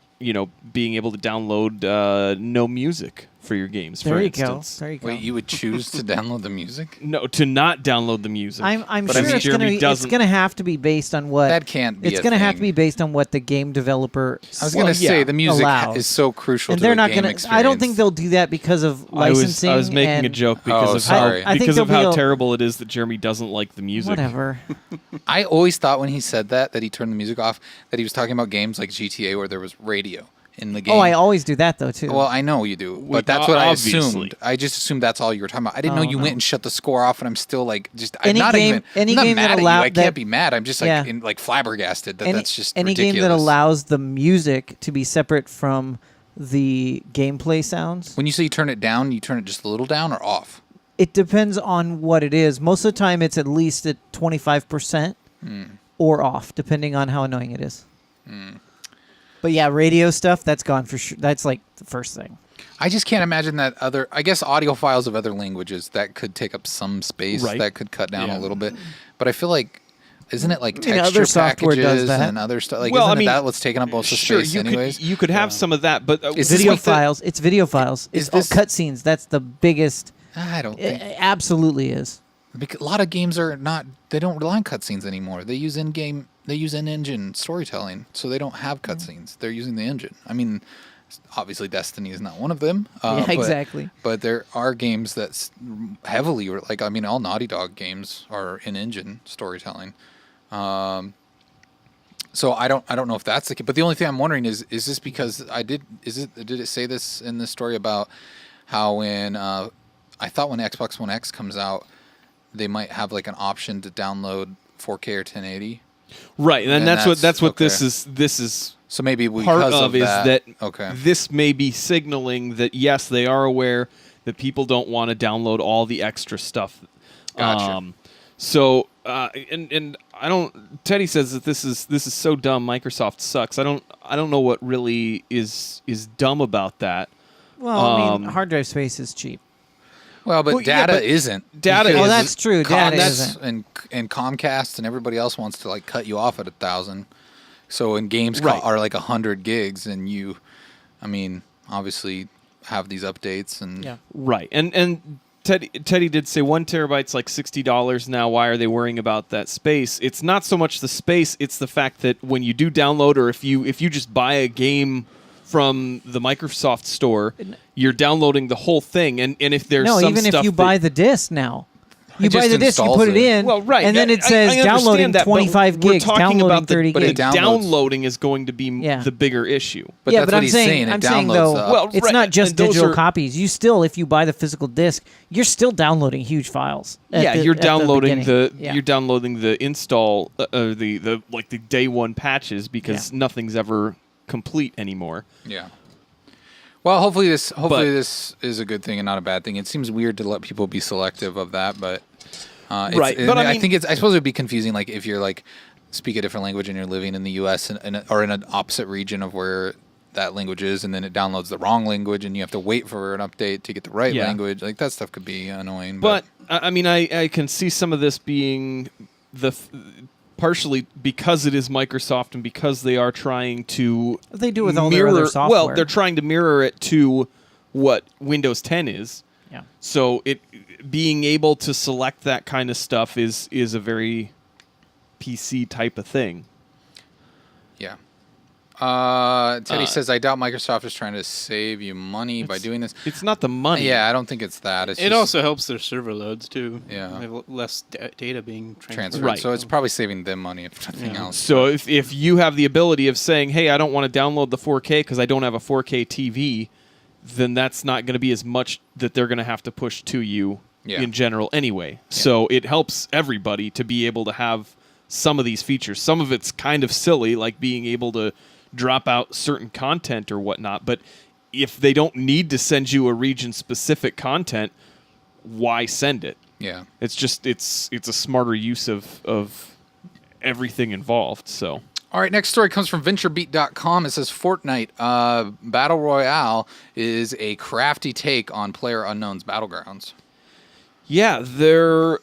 being able to download no music for your games. There for you instance. go. There you go. Wait, you would choose to download the music? No, to not download the music. I'm But sure I mean, it's Jeremy doesn't. going to have to be based on what... That can't be It's a going to have to thing. be based on what the game developer... I was going to say the music allows. is so crucial And to they're a not game going to... experience. I don't think they'll do that because of licensing. I was making a and joke because of how sorry. I think because of there'll how be terrible it is that Jeremy doesn't like the music. Whatever. I always thought when he said that he turned the music off, that he was talking about games like GTA where there was radio in the game. Oh, I always do that, though, too. Well, I know you do, but Well, that's what I obviously. assumed. I just assumed that's all you were talking about. I didn't know you went and shut the score off, and I'm still like, Any I'm not game- even. any I'm not game mad that at you. allow- I that- can't be mad. I'm just like Yeah. flabbergasted that that's just any ridiculous. game that allows the music to be separate from the gameplay sounds. When you say you turn it down, you turn it just a little down or off. It depends on what it is. Most of the time, it's at least at 25%. or off, depending on how annoying it is. Hmm. But yeah, radio stuff, that's gone for sure. That's like the first thing. I just can't imagine that I guess audio files of other languages that could take up some space, Right. that could cut down Yeah. a little bit. But I feel like, isn't it like I mean, texture other software does packages that. and other stuff? Like, Well, isn't I mean, it that what's taking up most of Sure, space you anyways? could you could have some of that, but Is this Video like the- files. It's video files. Is It's all this- cutscenes. That's the biggest. I don't It think. absolutely is. Because a lot of games are not. They don't rely on cutscenes anymore. They use in-game. They use in-engine storytelling, so they don't have cutscenes. They're using the engine. I mean, obviously Destiny is not one of them. Yeah, but- exactly. But there are games that heavily, like I mean, all Naughty Dog games are in-engine storytelling. So I don't know if that's the case. But the only thing I'm wondering is this because did it say this in this story about how when I thought when Xbox One X comes out, they might have like an option to download 4K or 1080. right, and And that's what that's- this okay. is. This is So maybe because part of is that okay. this may be signaling that yes, they are aware that people don't want to download all the extra stuff. Gotcha. So and I don't. Teddy says that this is so dumb. Microsoft sucks. I don't know what really is dumb about that. Well, I mean, Um, hard drive space is cheap. Well, but Well, yeah, data but isn't. data because is- Oh, that's true. Data Comcast isn't. and Comcast and everybody else wants to like cut you off at 1,000. So when games Right. are like 100 gigs, and you, I mean, obviously have these updates and Yeah. Right, and Teddy did say 1 terabyte's like $60 now. Why are they worrying about that space? It's not so much the space; it's the fact that when you do download, or if you just buy a game from the Microsoft Store, you're downloading the whole thing. And if there's No, some even if stuff you that- buy the disc now. You just buy the disc, you installs put it it. in, Well, right, and then it I says understand downloading that, but 25 we're gigs, talking downloading about the, 30 but it gigs. downloads- downloading is going to be Yeah. the bigger issue. But yeah, that's but what I'm he's saying, It I'm saying downloads though, the Well, it's right, not just and those digital are- copies. You still, if you buy the physical disc, you're still downloading huge files. You're downloading beginning. you're downloading the install the like the day one patches because Yeah. nothing's ever complete anymore. Yeah. Well, hopefully this is a good thing and not a bad thing. It seems weird to let people be selective of that, but Right, and but I I mean- think I suppose it would be confusing, like if you're like speak a different language and you're living in the U.S. or in an opposite region of where that language is, and then it downloads the wrong language, and you have to wait for an update to get the right Yeah. language. Like that stuff could be annoying. But I mean, I can see some of this being partially because it is Microsoft and because they are trying to They do with all their other software. Well, they're trying to mirror it to what Windows 10 is. Yeah. So it being able to select that kind of stuff is a very PC type of thing. yeah. Teddy says, I doubt Microsoft is trying to save you money by doing this. It's not the money. Yeah, I don't think it's that. It's It just also helps their server loads too. Yeah. They have less data being transferred. transferred. Right. So it's probably saving them money if nothing else. So if you have the ability of saying, hey, I don't want to download the 4K because I don't have a 4K TV, then that's not going to be as much that they're going to have to push to you Yeah. in general anyway. So it helps everybody to be able to have some of these features. Some of it's kind of silly, like being able to drop out certain content or whatnot. But if they don't need to send you a region-specific content, why send it? Yeah. It's just it's a smarter use of everything involved. So. All right, next story comes from VentureBeat.com. It says Fortnite Battle Royale is a crafty take on PlayerUnknown's Battlegrounds. Yeah, they're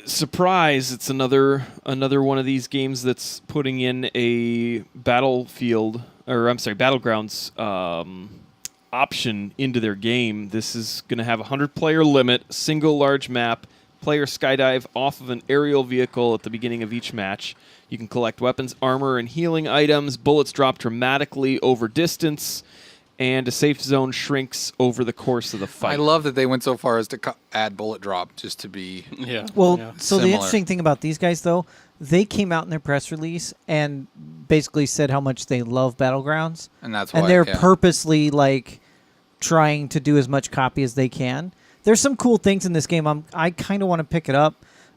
surprise. It's another one of these games that's putting in a battlefield, or I'm sorry, Battlegrounds option into their game. This is going to have a 100-player limit, single large map. Player skydive off of an aerial vehicle at the beginning of each match. You can collect weapons, armor, and healing items. Bullets drop dramatically over distance, and a safe zone shrinks over the course of the fight. I love that they went so far as to add bullet drop just to be. Yeah. Well, yeah. so the Similar. interesting thing about these guys, though, they came out in their press release and basically said how much they love Battlegrounds, And that's why. and they're yeah. purposely like trying to do as much copy as they can. There's some cool things in this game. I kind of want to pick it up.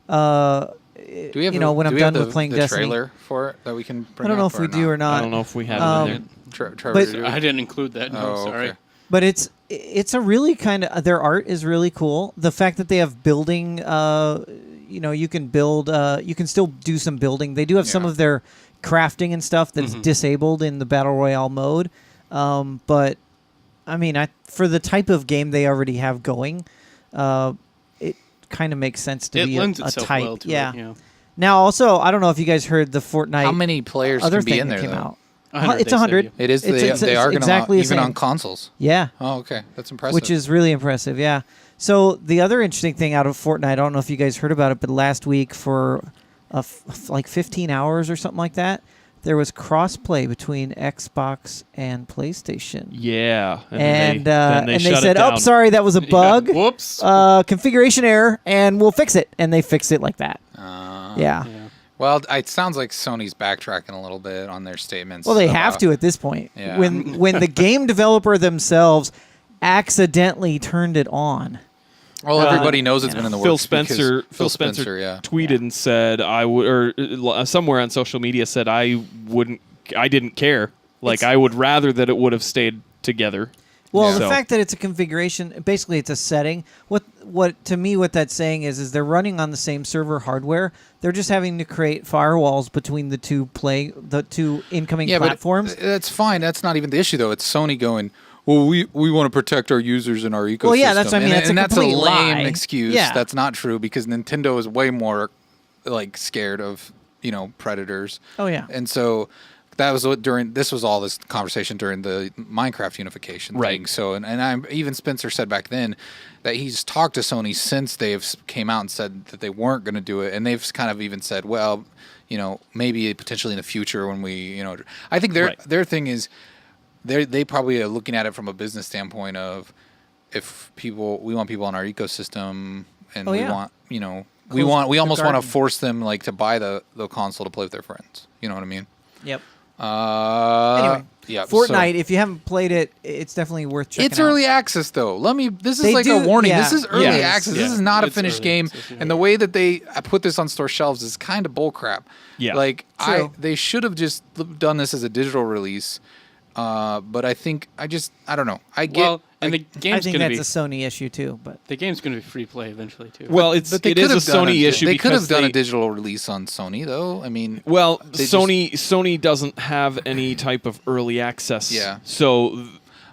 Do we have when I'm done with playing the Destiny. trailer for it that we can bring I don't know up if we do or not. I don't know if we have Um, it in there. Trevor, but- do I didn't include that. No, Oh, sorry. okay. But it's a really kind of, their art is really cool. The fact that they have building you can build. You can still do some building. They do have some Yeah. of their crafting and stuff that's disabled in the battle royale mode. But I mean, for the type of game they already have going, it kind of makes sense to It be lends a itself type. well to yeah. it. Yeah. Now, also, I don't know if you guys heard the Fortnite. How many players other can be thing in that there came though? out? 100, It's they said, 100. yeah. It is. It's They are going to exactly the even same. on consoles. Yeah. Oh, okay, that's impressive. Which is really impressive, yeah. So the other interesting thing out of Fortnite, I don't know if you guys heard about it, but last week for like 15 hours or something like that, there was cross-play between Xbox and PlayStation. Yeah. And then they shut it said, "Oh, down. sorry, that was a bug. Whoops. Configuration error, and we'll fix it." And they fixed it like that. Yeah. Yeah. Well, it sounds like Sony's backtracking a little bit on their statements. Well, they have about- to at this point. Yeah. When the game developer themselves accidentally turned it on. Well, everybody knows it's been in the Phil works. because Spencer. Phil Spencer, yeah. tweeted and said I would, or somewhere on social media said I didn't care. Like I would rather that it would have stayed together. Well, Yeah. the So- fact that it's a configuration, basically it's a setting. What to me what that's saying is they're running on the same server hardware. They're just having to create firewalls between the two incoming Yeah, platforms. but that's fine. That's not even the issue, though. It's Sony going, well, we want to protect our users and our ecosystem. Well, yeah, that's what I mean. And, That's a and that's a complete lame lie. excuse. Yeah. That's not true because Nintendo is way more like scared of predators. Oh, yeah. And so that was what this was all this conversation during the Minecraft unification thing. Right. So even Spencer said back then that he's talked to Sony since they've came out and said that they weren't going to do it, and they've kind of even said, well, maybe potentially in the future when we, I think their thing is they probably are looking at it from a business standpoint of if we want people on our ecosystem and Oh, we yeah. want we Close we the almost want to garden. force them like to buy the console to play with their friends. You know what I mean? Yep. Anyway, yeah. Fortnite, if you haven't played it, it's definitely worth checking It's out. early access though. This is They like do- a warning. yeah. This is early Yeah. access. This Yeah. is not a It's finished early game. access, yeah. And the way that they put this on store shelves is kind of bullcrap. Yeah. Like True. they should have just done this as a digital release. But I think I don't know. I get. Well, and the I game's think going to that's be a Sony issue too, but the game's going to be free play eventually too. Well, but they it is could a have done Sony issue. They could have because done a they- digital release on Sony though. I mean, Well, They Sony doesn't have any type of early access. Yeah. So,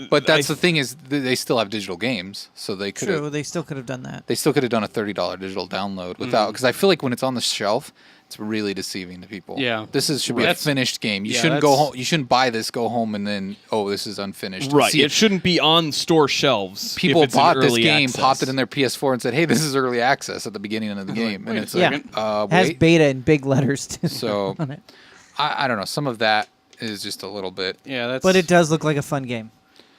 but that's the thing is they still have digital games, so they could true, have. they still could have done that. They still could have done a $30 digital download without, because I feel like when it's on the shelf, it's really deceiving to people. Yeah. This should be a That's- finished game. You yeah, shouldn't go that's- home. You shouldn't buy this, go home, and then this is unfinished. right, See, it shouldn't be on store shelves. if people it's in bought this early game, access. popped it in their PS4, and said, "Hey, this is early access" at the beginning of the game, and wait a it's like, second. Has wait. beta in big letters too. So on it. I don't know. Some of that is just a little bit. yeah, that's But it does look like a fun game.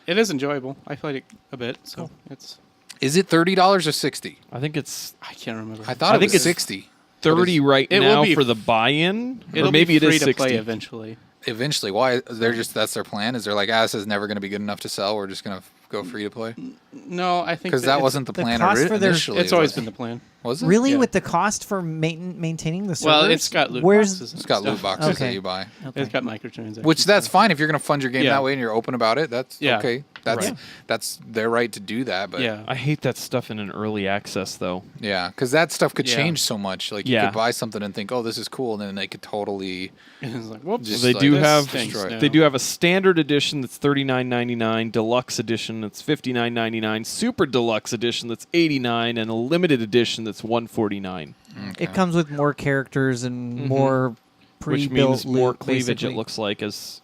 it is enjoyable. I played it a bit, so it's Is it $30 or 60? I think it's I can't remember. I thought I it think was it's 60. 30 right it will now be- for the buy-in, It'll or maybe be it free is to 60. play eventually. Eventually, why? That's their plan. Is they're like, this is never going to be good enough to sell. We're just going to go free to play. No, I think Because that it's- wasn't the the plan cost for their- initially. It's always was been it? the plan. Was it? Really, Yeah. with the cost for maintaining the servers? Well, it's got loot Where's boxes. and It's got stuff. loot boxes Okay. that you buy. Okay. It's got microtransactions. Which that's fine if you're going to fund your game Yeah. that way and you're open about it. That's Yeah. okay. That's Right. that's their right to do that. But Yeah. I hate that stuff in an early access, though. yeah, because that stuff could Yeah. change so much. Like you Yeah. could buy something and think, oh, this is cool, and then they could totally. It's like, whoops. Just They like do this have stinks now. they do have a standard edition that's $39.99, deluxe edition that's $59.99, super deluxe edition that's $89, and a limited edition that's $149. It comes with more characters and more Which pre-built means more loot, cleavage. basically. It looks like as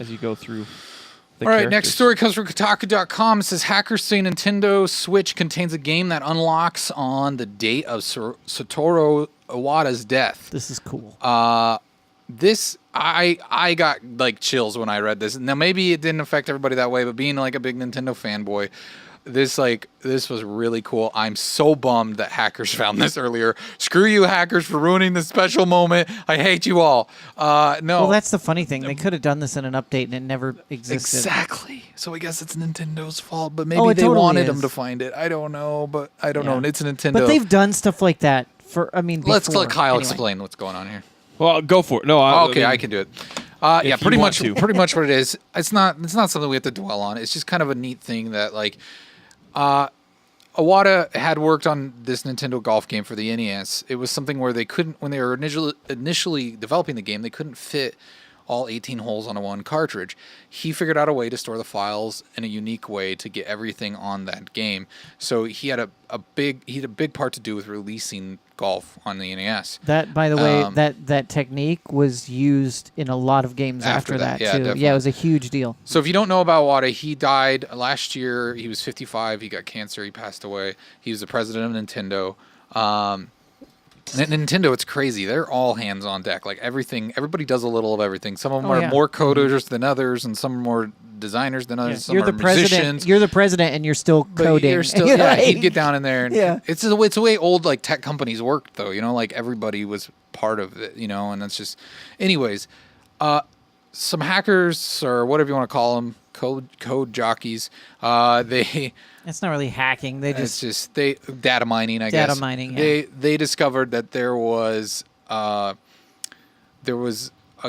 you go through. The All right, next characters. story comes from Kotaku.com. It says hackers say Nintendo Switch contains a game that unlocks on the date of Satoru Iwata's death. This is cool. This I got like chills when I read this. Now maybe it didn't affect everybody that way, but being like a big Nintendo fanboy, this was really cool. I'm so bummed that hackers found this earlier. Screw you, hackers, for ruining this special moment. I hate you all. No, Well, that's the funny thing. They could have done this in an update and it never existed. exactly. So I guess it's Nintendo's fault, but maybe Oh, it they totally wanted is. them to find it. I don't know, but I don't Yeah. know. It's Nintendo. But they've done stuff like that Let's before. let Kyle Anyway. explain what's going on here. Well, go for it. No, Okay, I mean, can do it. Yeah, you pretty want much, to. pretty much what it is. It's not something we have to dwell on. It's just kind of a neat thing that like, Iwata had worked on this Nintendo golf game for the NES. It was something where they couldn't, when they were initially developing the game, they couldn't fit all 18 holes on one cartridge. He figured out a way to store the files in a unique way to get everything on that game. So he had a big part to do with releasing golf on the NES. That, by the way, that technique was used in a lot of games after that yeah, too. definitely. Yeah, it was a huge deal. So if you don't know about Iwata, he died last year. He was 55. He got cancer. He passed away. He was the president of Nintendo. Nintendo, it's crazy. They're all hands on deck. Like everything, everybody does a little of everything. Some of them are yeah. more coders than others, and some are more designers than others. Some You're are the president. musicians. You're the president, and you're still But coding. you're still, yeah, he'd get down in there. And Yeah. it's the way old like tech companies worked, though. You know, like everybody was part of it. You know, and that's just, anyways. Some hackers or whatever you want to call them, code jockeys. They. It's not really hacking. They It's just just data mining, I guess. Data mining, yeah. They discovered that there was a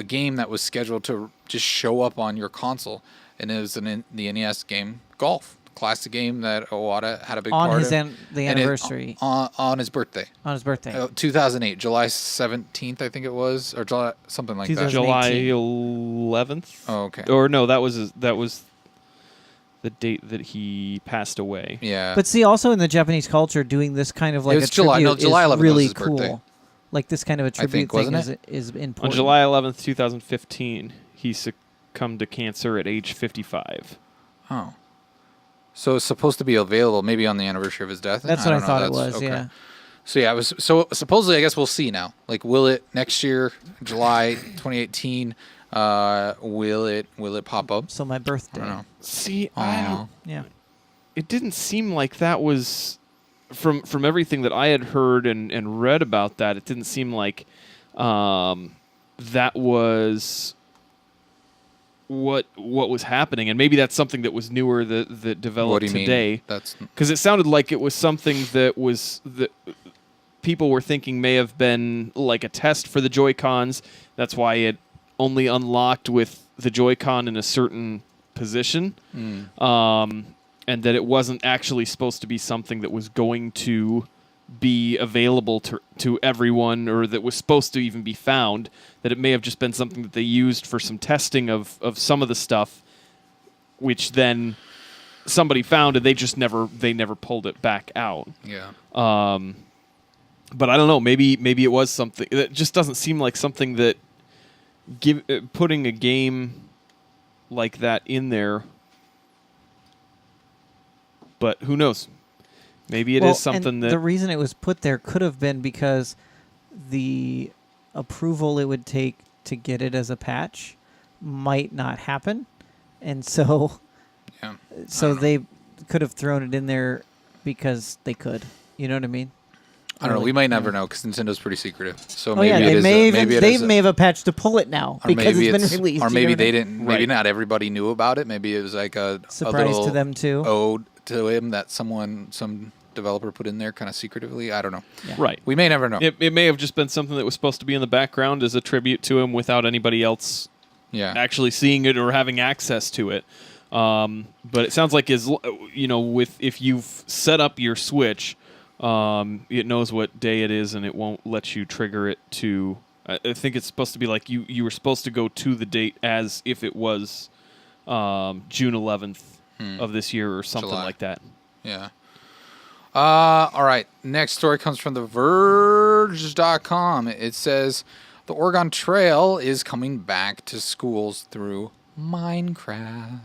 game that was scheduled to just show up on your console, and it was the NES game Golf, classic game that Iwata had a big on part his in. the And anniversary on his birthday, on his birthday. 2008, July 17th, I think it was, or July something like that. 2008. July 11th. Oh, okay. Or no, that was the date that he passed away. Yeah, But see, also in the Japanese culture, doing this kind of like was a July- no, tribute July is 11th was really his cool. birthday. Like this kind of a tribute think, wasn't thing is On important. July 11th, 2015, he succumbed to cancer at age 55. Oh. So it's supposed to be available maybe on the anniversary of his death? That's what I don't know. thought it That's- was. okay. Yeah. So yeah, it was, so supposedly I guess we'll see now. Like, will it next year, July 2018, will it pop up? So my birthday. I don't know. See, I don't. Yeah. It didn't seem like that was from everything that I had heard and read about that. It didn't seem like that was what was happening, and maybe that's something that was newer that developed What do you today. mean? That's Because it sounded like it was something that people were thinking may have been like a test for the Joy-Cons. That's why it only unlocked with the Joy-Con in a certain position. And that it wasn't actually supposed to be something that was going to be available to everyone, or that was supposed to even be found. That it may have just been something that they used for some testing of some of the stuff, which then somebody found, and they never pulled it back out. yeah. But I don't know. Maybe it was something that just doesn't seem like something that putting a game like that in there. But who knows? Maybe it is something and that the reason it was put there could have been because the approval it would take to get it as a patch might not happen, and so Yeah. they could have thrown it in there because they could. You know what I mean? I don't know. We might never know because Nintendo's pretty secretive. So Oh maybe yeah, it they is may maybe even it they is may have a patch to pull it now or because maybe it's been released. or you maybe know what I they mean? didn't. Maybe not everybody knew about it. Maybe it was like a Surprise little to them too. ode to him that some developer put in there kind of secretively. I don't know. Yeah. right. We may never know. It may have just been something that was supposed to be in the background as a tribute to him without anybody else Yeah. actually seeing it or having access to it. But it sounds like if you've set up your Switch, it knows what day it is and it won't let you trigger it to. I think it's supposed to be like you were supposed to go to the date as if it was June 11th of this year or something July. like that. Yeah. All right. Next story comes from TheVerge.com. It says the Oregon Trail is coming back to schools through Minecraft.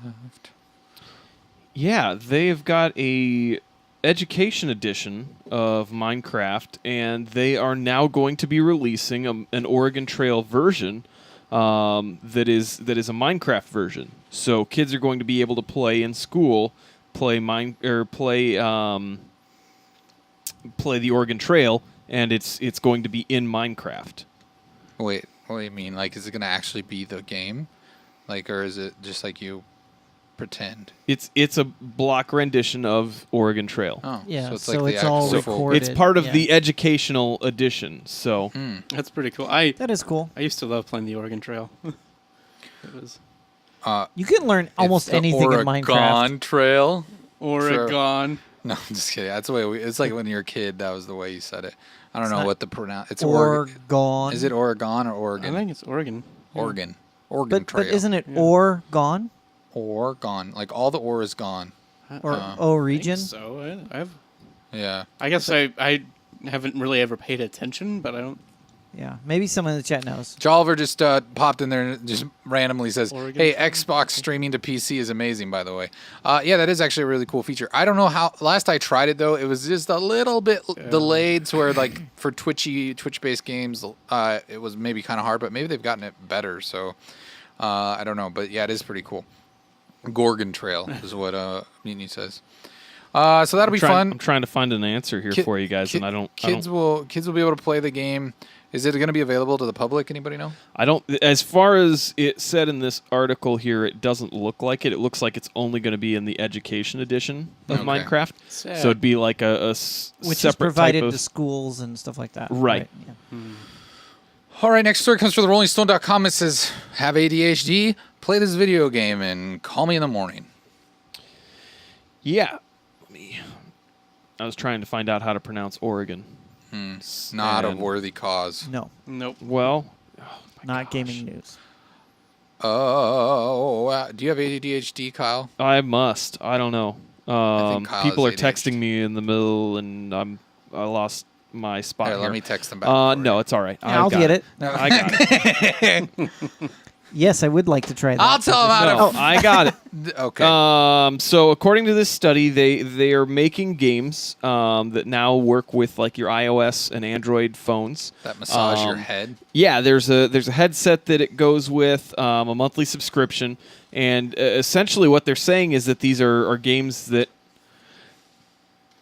Yeah, they've got a education edition of Minecraft, and they are now going to be releasing an Oregon Trail version that is a Minecraft version. So kids are going to be able to play in school, play the Oregon Trail, and it's going to be in Minecraft. Wait, what do you mean? Like, is it going to actually be the game? Like, or is it just like you pretend? It's a block rendition of Oregon Trail. Oh, Yeah, So it's, so like it's the all actual recorded. It's part of yeah. the educational edition. So That's pretty cool. I That is cool. used to love playing the Oregon Trail. It was You can learn almost It's the anything in Oregon Minecraft. Trail. Oregon. No, I'm just kidding. That's the way it's like when you're a kid. That was the way you said it. I don't know not what the pronounce. It's Oregon. Is it Oregon or I Oregon? think it's Oregon. Oregon. But Trail. isn't it Oregon Oregon? Like all the ore is gone. or I region? think so Yeah. I guess I haven't really ever paid attention, but I don't. Yeah, maybe someone in the chat knows. Jolliver just popped in there and just randomly says, Oregon "Hey, Trail? Xbox streaming to PC is amazing." By the way, yeah, that is actually a really cool feature. I don't know how. Last I tried it though, it was just a little bit delayed. To where like for Twitch-based games, it was maybe kind of hard, but maybe they've gotten it better. So I don't know, but yeah, it is pretty cool. Gorgon Trail is what Mutiny says. So that'll be fun. I'm trying to find an answer here for you guys, and I don't. Kids will be able to play the game. Is it going to be available to the public? Anybody know? I don't. As far as it said in this article here, it doesn't look like it. It looks like it's only going to be in the education edition of Okay. Minecraft. Sad. So it'd be like Which is separate provided type to of. schools and stuff like that. Right. Yeah. All right, next story comes from the RollingStone.com. It says, "Have ADHD? Play this video game and call me in the morning." Yeah. I was trying to find out how to pronounce Oregon. Not a And- worthy cause. No, Nope. Well, not gaming news. Oh, do you have ADHD, Kyle? I must. I don't know. think Kyle People are has texting ADHD. me in the middle, and I lost my spot Here, here. let me text them back. for No, you. it's all right. I'll get it. I got it. Yes, I would like to try that. I'll tell them how No, to. I got it. Okay. So according to this study, they are making games that now work with like your iOS and Android phones. That massage your head. Yeah, there's a headset that it goes with, a monthly subscription, and essentially what they're saying is that these are games that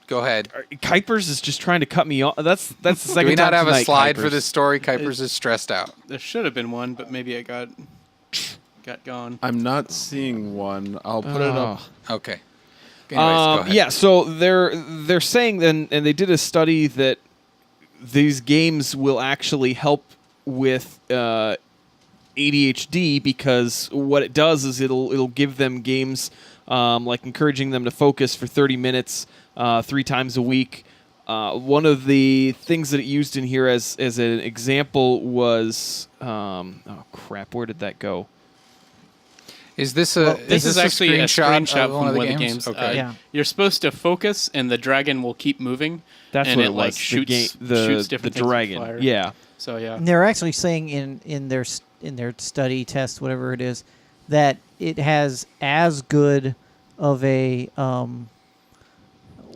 Go ahead. Kuipers is just trying to cut me off. That's the Do second we not time have a tonight, slide for Kuipers. this story? Kuipers is stressed out. There should have been one, but maybe it got gone. I'm not seeing one. I'll put it up. Okay. Anyways, go ahead. Yeah, so they're saying, and they did a study that these games will actually help with ADHD because what it does is it'll give them games like encouraging them to focus for 30 minutes 3 times a week. One of the things that it used in here as an example was oh crap, where did that go? Is this a This is actually a screenshot of from one one of of the the games? games. Okay. Yeah. You're supposed to focus, and the dragon will keep moving. That's and what it it was. like the shoots the different things with dragon. fire. Yeah. So yeah. And they're actually saying in their study test, whatever it is, that it has as good of a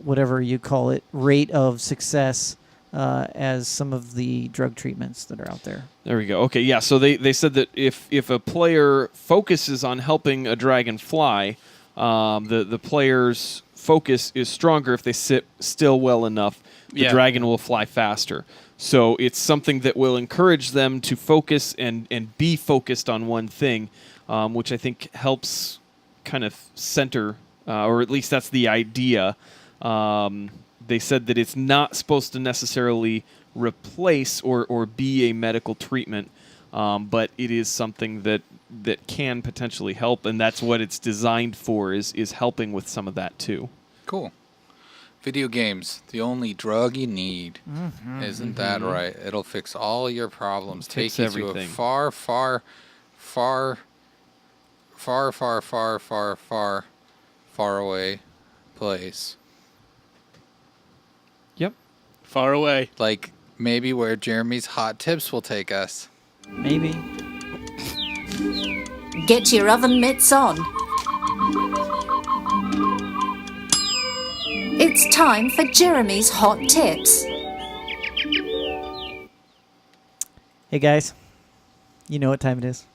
whatever you call it rate of success as some of the drug treatments that are out there. There we go. Okay, yeah. So they said that if a player focuses on helping a dragon fly, the player's focus is stronger if they sit still well enough. The Yeah. dragon will fly faster. So it's something that will encourage them to focus and be focused on one thing, which I think helps kind of center, or at least that's the idea. They said that it's not supposed to necessarily replace or be a medical treatment, but it is something that can potentially help, and that's what it's designed for, is helping with some of that too. Cool. Video games, the only drug you need. Isn't that right? It'll fix all your problems. Fix Take you to a everything. far, far, far, far, far, far, far, far, far away place. Yep. Far away. Like maybe where Jeremy's hot tips will take us. Maybe. Get your oven mitts on. It's time for Jeremy's Hot Tips. Hey guys, you know what time it is.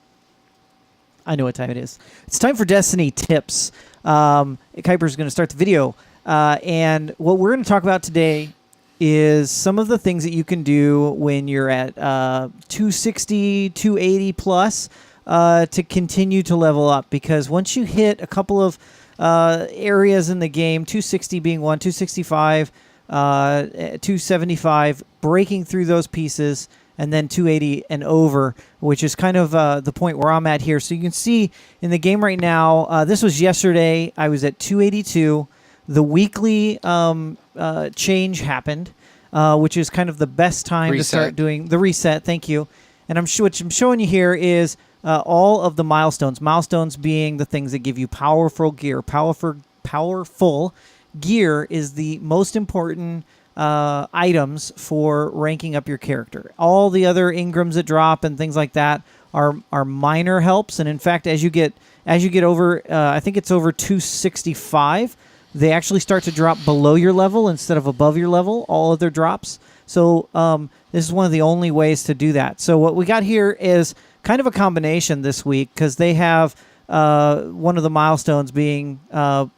I know what time it is. It's time for Destiny tips. Kuiper's going to start the video, and what we're going to talk about today is some of the things that you can do when you're at 260, 280 plus to continue to level up. Because once you hit a couple of areas in the game, 260 being one, 265, 275, breaking through those pieces, and then 280 and over, which is kind of the point where I'm at here. So you can see in the game right now, this was yesterday, I was at 282. the weekly change happened, which is kind of the best time to start Reset. doing the reset. Thank you. And what I'm showing you here is all of the milestones. Milestones being the things that give you powerful gear. Powerful gear is the most important items for ranking up your character. All the other Ingrams that drop and things like that are minor helps. And in fact, as you get over, I think it's over 265, they actually start to drop below your level instead of above your level. All of their drops. So this is one of the only ways to do that. So what we got here is kind of a combination this week because they have one of the milestones being to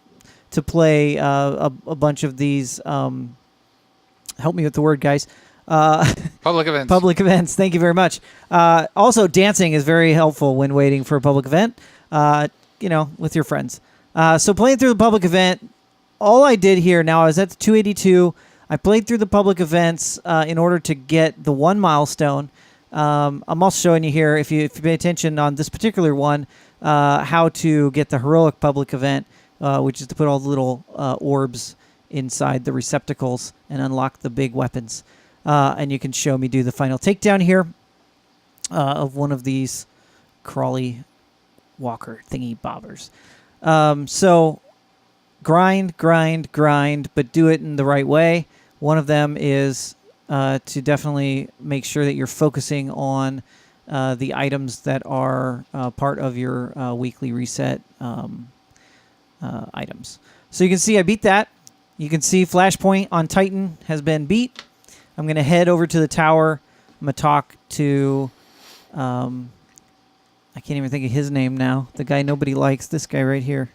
play a bunch of these. Help me with the word, guys. Public events. Public events. Thank you very much. Also, dancing is very helpful when waiting for a public event. With your friends. So playing through the public event, all I did here now I was at the 282. I played through the public events in order to get the one milestone. I'm also showing you here, if you pay attention on this particular one, how to get the heroic public event, which is to put all the little orbs inside the receptacles and unlock the big weapons. And you can show me do the final takedown here of one of these crawly walker thingy bobbers. So grind, but do it in the right way. One of them is to definitely make sure that you're focusing on the items that are part of your weekly reset items. So you can see I beat that. You can see Flashpoint on Titan has been beat. I'm going to head over to the tower. I'm going to talk to... I can't even think of his name now. The guy nobody likes. This guy right here.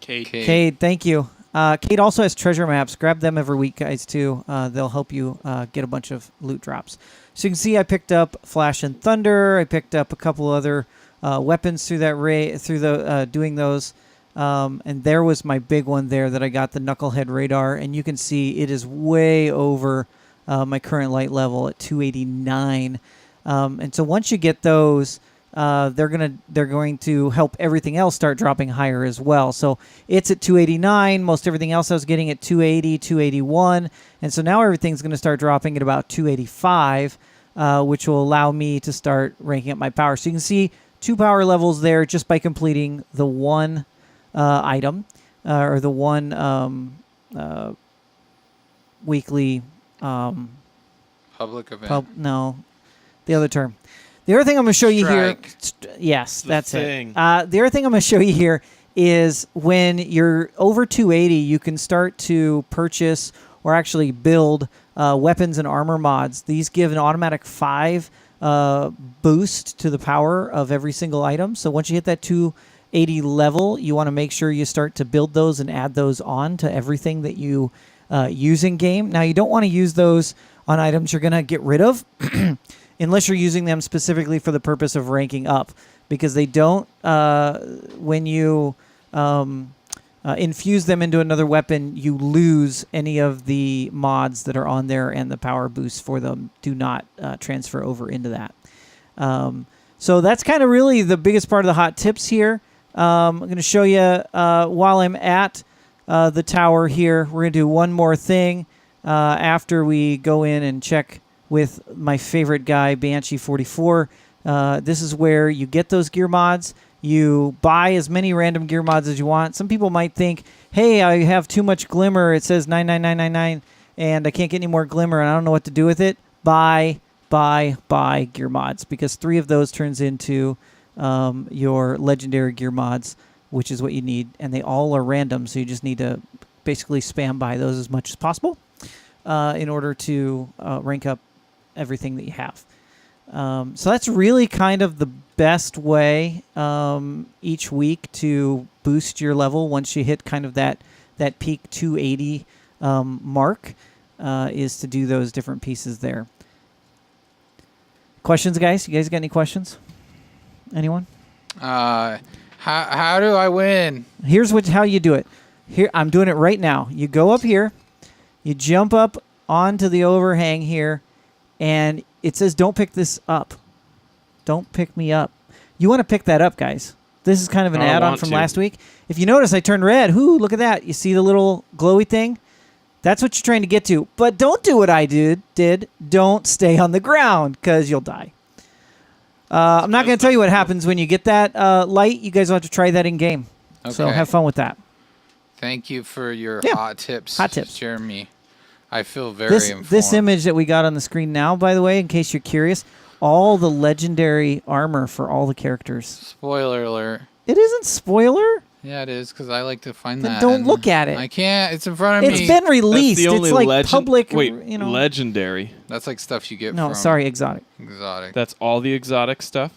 Cade, thank you. Cade also has treasure maps. Grab them every week, guys, too. They'll help you get a bunch of loot drops. So you can see I picked up Flash and Thunder. I picked up a couple other weapons through that doing those. And there was my big one there that I got, the Knucklehead Radar. And you can see it is way over my current light level at 289. And so once you get those, they're going to help everything else start dropping higher as well. So it's at 289. Most everything else I was getting at 280, 281. And so now everything's going to start dropping at about 285, which will allow me to start ranking up my power. So you can see 2 power levels there just by completing the one item or the one weekly Public event. The other term. The other thing I'm going to show you here... Strike. Yes, that's thing. it. The other thing I'm going to show you here is when you're over 280, you can start to purchase or actually build weapons and armor mods. These give an automatic 5 boost to the power of every single item. So once you hit that 280 level, you want to make sure you start to build those and add those on to everything that you use in game. Now, you don't want to use those on items you're going to get rid of unless you're using them specifically for the purpose of ranking up, because they don't, when you infuse them into another weapon, you lose any of the mods that are on there, and the power boosts for them do not transfer over into that. So that's kind of really the biggest part of the hot tips here. I'm going to show you while I'm at the tower here. We're going to do one more thing after we go in and check with my favorite guy, Banshee44. This is where you get those gear mods. You buy as many random gear mods as you want. Some people might think, hey, I have too much glimmer. It says 99999, and I can't get any more glimmer, and I don't know what to do with it. Buy gear mods, because 3 of those turns into your legendary gear mods, which is what you need. And they all are random, so you just need to basically spam buy those as much as possible in order to rank up everything that you have. So that's really kind of the best way each week to boost your level once you hit kind of that peak 280 mark, is to do those different pieces there. Questions, guys? You guys got any questions? Anyone? How do I win? Here's how you do it. Here, I'm doing it right now. You go up here, you jump up onto the overhang here, and it says, don't pick this up. Don't pick me up. You want to pick that up, guys. This is kind of an I add-on want from to. last week. If you notice, I turned red. Ooh, look at that. You see the little glowy thing? That's what you're trying to get to. But don't do what I did. Don't stay on the ground, because you'll die. I'm not going to tell you what happens when you get that light. You guys will have to try that in-game. So Okay. have fun with that. Thank you for your Yeah. hot tips. Hot tips. Jeremy. I feel very This informed. image that we got on the screen now, by the way, in case you're curious, all the legendary armor for all the characters. Spoiler alert. It isn't spoiler. Yeah, it is, because I like to find Then that. don't and look at it. I can't. It's in front of It's me. been That's released. the only It's like legend. public. Wait, you know. legendary. That's like stuff you get No, from sorry, exotic. Exotic. That's all the exotic stuff.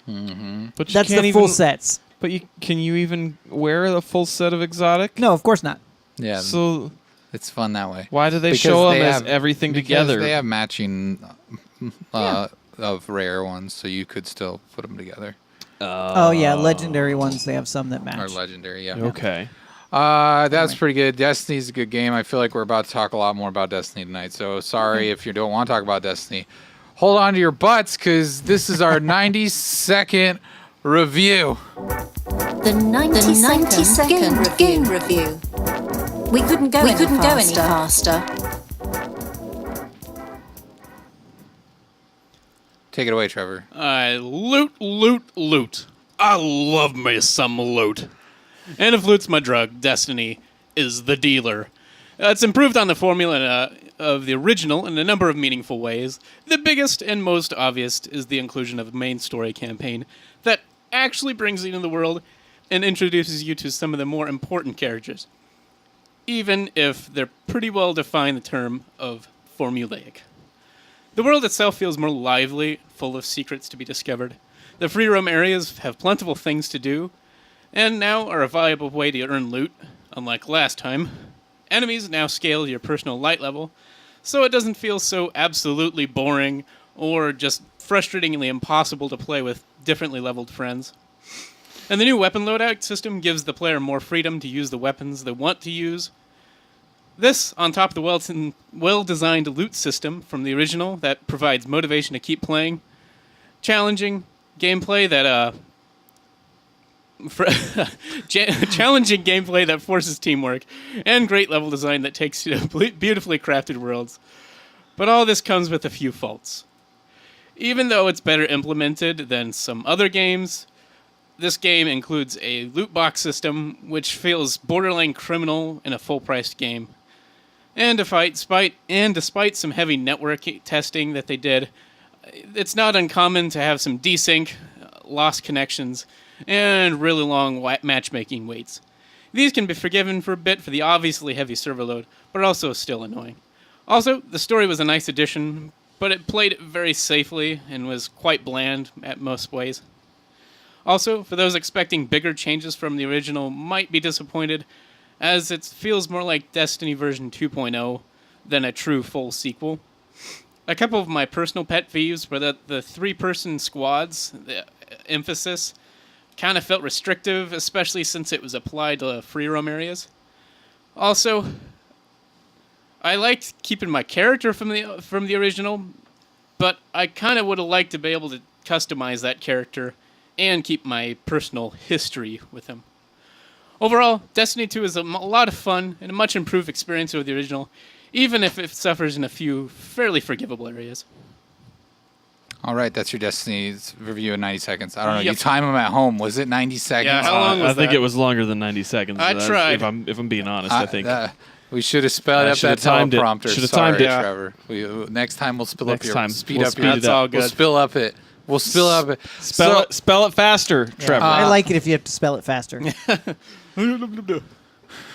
Mm-hmm. But you That's can't the full even, sets. But can you even wear the full set of exotic? No, of course not. Yeah, So it's fun that way. why do they Because show them they as have- everything because together? They have matching of rare ones, so you could still put them together. Oh yeah, legendary ones. They have some that Or match. legendary, yeah. Okay. That's pretty good. Destiny's a good game. I feel like we're about to talk a lot more about Destiny tonight. So sorry if you don't want to talk about Destiny. Hold on to your butts, because this is our 90-second review. The 90-second game review. We couldn't go any faster. Take it away, Trevor. Loot. I love me some loot. And if loot's my drug, Destiny is the dealer. It's improved on the formula of the original in a number of meaningful ways. The biggest and most obvious is the inclusion of a main story campaign that actually brings you into the world and introduces you to some of the more important characters, even if they're pretty well defined the term of formulaic. The world itself feels more lively, full of secrets to be discovered. The free roam areas have plentiful things to do, and now are a valuable way to earn loot, unlike last time. Enemies now scale your personal light level, so it doesn't feel so absolutely boring or just frustratingly impossible to play with differently leveled friends. And the new weapon loadout system gives the player more freedom to use the weapons they want to use. This, on top of the well-designed loot system from the original that provides motivation to keep playing, challenging gameplay that challenging gameplay that forces teamwork, and great level design that takes you to beautifully crafted worlds. But all this comes with a few faults. Even though it's better implemented than some other games, this game includes a loot box system which feels borderline criminal in a full-priced game. And despite some heavy network testing that they did, it's not uncommon to have some desync, lost connections, and really long matchmaking waits. These can be forgiven for a bit for the obviously heavy server load, but also still annoying. Also, the story was a nice addition, but it played very safely and was quite bland at most ways. Also, for those expecting bigger changes from the original might be disappointed, as it feels more like Destiny version 2.0 than a true full sequel. A couple of my personal pet peeves were that the three-person squads, the emphasis, kind of felt restrictive, especially since it was applied to free roam areas. Also, I liked keeping my character from the original, but I kind of would have liked to be able to customize that character and keep my personal history with him. Overall, Destiny 2 is a lot of fun and a much improved experience over the original, even if it suffers in a few fairly forgivable areas. All right, that's your Destiny's review in 90 seconds. I don't know. Yep. You time them at home. Was it 90 seconds? Yeah, how long was I think that? it was longer than 90 seconds. I That's- tried. If I'm being honest, I think. We should have spelled I up should that have timed it. teleprompter. Should have Sorry, timed it. Trevor. Next time we'll spill Next up your time, speed we'll up speed your. it That's all up. We'll good. spill up it. We'll spill up it. Spell it faster, Trevor. I like it if you have to spell it faster.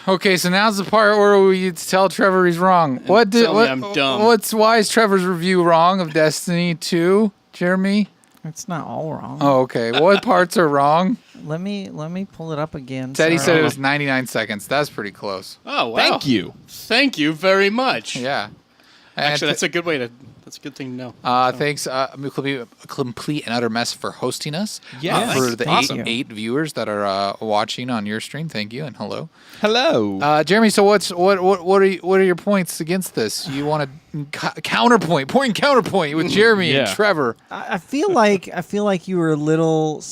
Okay, so now's the part where we tell Trevor he's wrong. What did? tell me What, I'm dumb. why is Trevor's review wrong of Destiny 2, Jeremy? It's not all wrong. Oh, okay. What parts are wrong? Let me pull it up again. Teddy Sorry. said it was 99 seconds. That's pretty close. Oh, wow. Thank you. Thank you very much. Yeah. And Actually, that's a good thing to know. thanks, Complete and Utter Mess, for hosting us. Yes. For the Thank you. eight viewers that are watching on your stream, thank you and hello. Hello. Jeremy, so what are your points against this? You want to counterpoint with Jeremy and Yeah. Trevor. I feel like you were a little.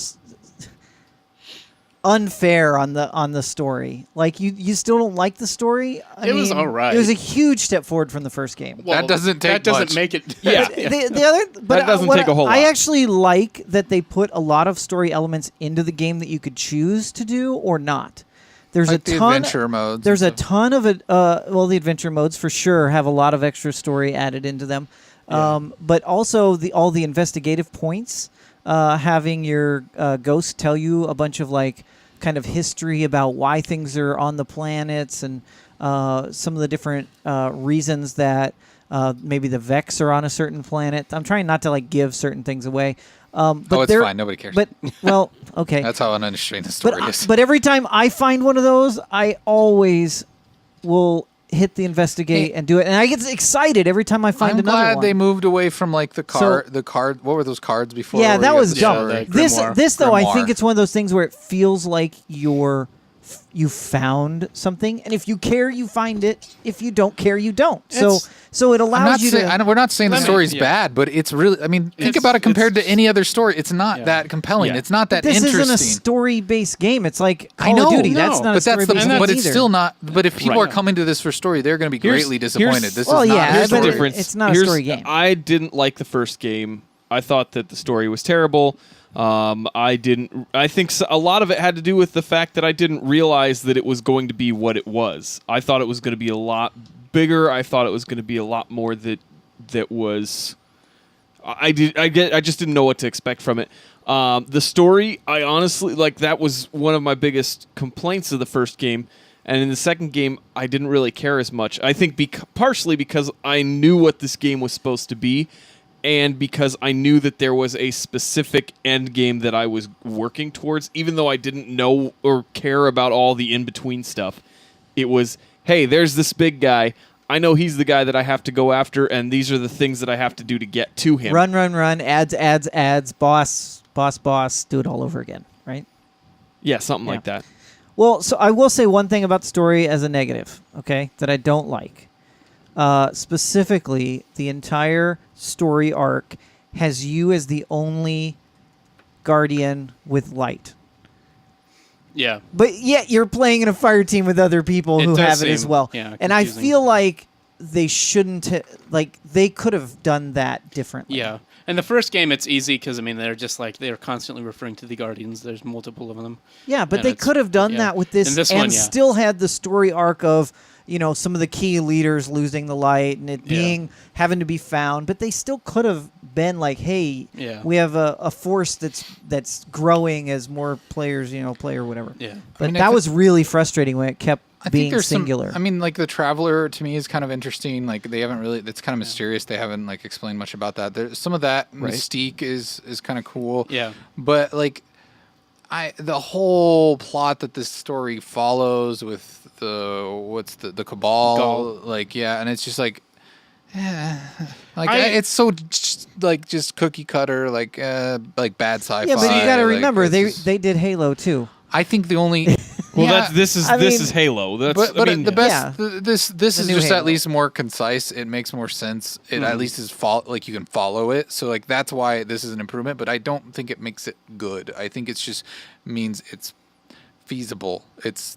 unfair on the story. Like you still don't like the story. It was all right. It was a huge step forward from the first game. Well, That doesn't take That doesn't much. make it. Yeah. The other, but That doesn't what take a whole I lot. actually like that they put a lot of story elements into the game that you could choose to do or not. There's Like a the ton. adventure modes. There's a and stuff. ton of it. Well, the adventure modes for sure have a lot of extra story added into them, but also all the investigative points. Having your ghost tell you a bunch of like kind of history about why things are on the planets and some of the different reasons that maybe the Vex are on a certain planet. I'm trying not to like give certain things away. But Oh, it's they're- fine. Nobody cares. But well, okay. That's how ununderstrained the story But is. but every time I find one of those, I always will hit the investigate and do it, and I get excited every time I find I'm another glad one. they moved away from like the So- card. What were those cards before? Yeah, where that you was had the dumb. story? Grimoire. This though, I think Grimoire. it's one of those things where it feels like you found something, and if you care, you find it. If you don't care, you don't. So it I'm allows not you saying, to. we're not saying the Let me- story's yeah. bad, but it's really. I mean, think It's- about it compared to it's- any other story. It's not Yeah. that compelling. Yeah. It's not that This interesting. isn't a story-based game. It's like Call I know, of Duty. That's no, not a but that's the. story-based game But it's either. still not. But if people Right. are coming to this for story, they're going to be Here's- greatly here's- disappointed. This Well, is not. yeah, a Here's the but story. difference. it's not a Here's- story game. I didn't like the first game. I thought that the story was terrible. I didn't. I think a lot of it had to do with the fact that I didn't realize that it was going to be what it was. I thought it was going to be a lot bigger. I thought it was going to be a lot more that was. I just didn't know what to expect from it. The story, I honestly like. That was one of my biggest complaints of the first game. And in the second game, I didn't really care as much. I think partially because I knew what this game was supposed to be, and because I knew that there was a specific end game that I was working towards, even though I didn't know or care about all the in-between stuff. It was, hey, there's this big guy. I know he's the guy that I have to go after, and these are the things that I have to do to get to him. Run, ads, boss, do it all over again, right? Yeah, something like that. Well, so I will say one thing about the story as a negative, okay, that I don't like. Specifically, the entire story arc has you as the only guardian with light. Yeah. But yet you're playing in a fire team with other people It who does have it as seem, well. yeah, and I confusing. feel like they shouldn't like they could have done that differently. Yeah. In the first game, it's easy because I mean they're just like they're constantly referring to the Guardians. There's multiple of them. Yeah, but And they it's- could have done yeah. that with this, In this and one, yeah. still had the story arc of, you know, some of the key leaders losing the light and it Yeah. being having to be found. But they still could have been like, hey, Yeah. we have a force that's growing as more players, you know, play or whatever. Yeah. But mean, I that thi- was really frustrating when it kept I think being there's singular. some. I mean, like the Traveler to me is kind of interesting. Like they haven't really. It's kind of mysterious. They haven't like explained much about that. There's some of that Right. mystique is kind of cool. Yeah. But like, the whole plot that this story follows with the Cabal. Gaul. Like yeah, and it's just like. Like I- it's so just cookie cutter like bad sci-fi. yeah, but you got to like, remember it's they just- they did Halo too. I think the only Well, yeah, this I mean- is Halo. That's but I mean, the best Yeah. this The is new just Halo. at least more concise. It makes more sense. It at least is like you can follow it. So like that's why this is an improvement. But I don't think it makes it good. I think it's just means it's feasible. It's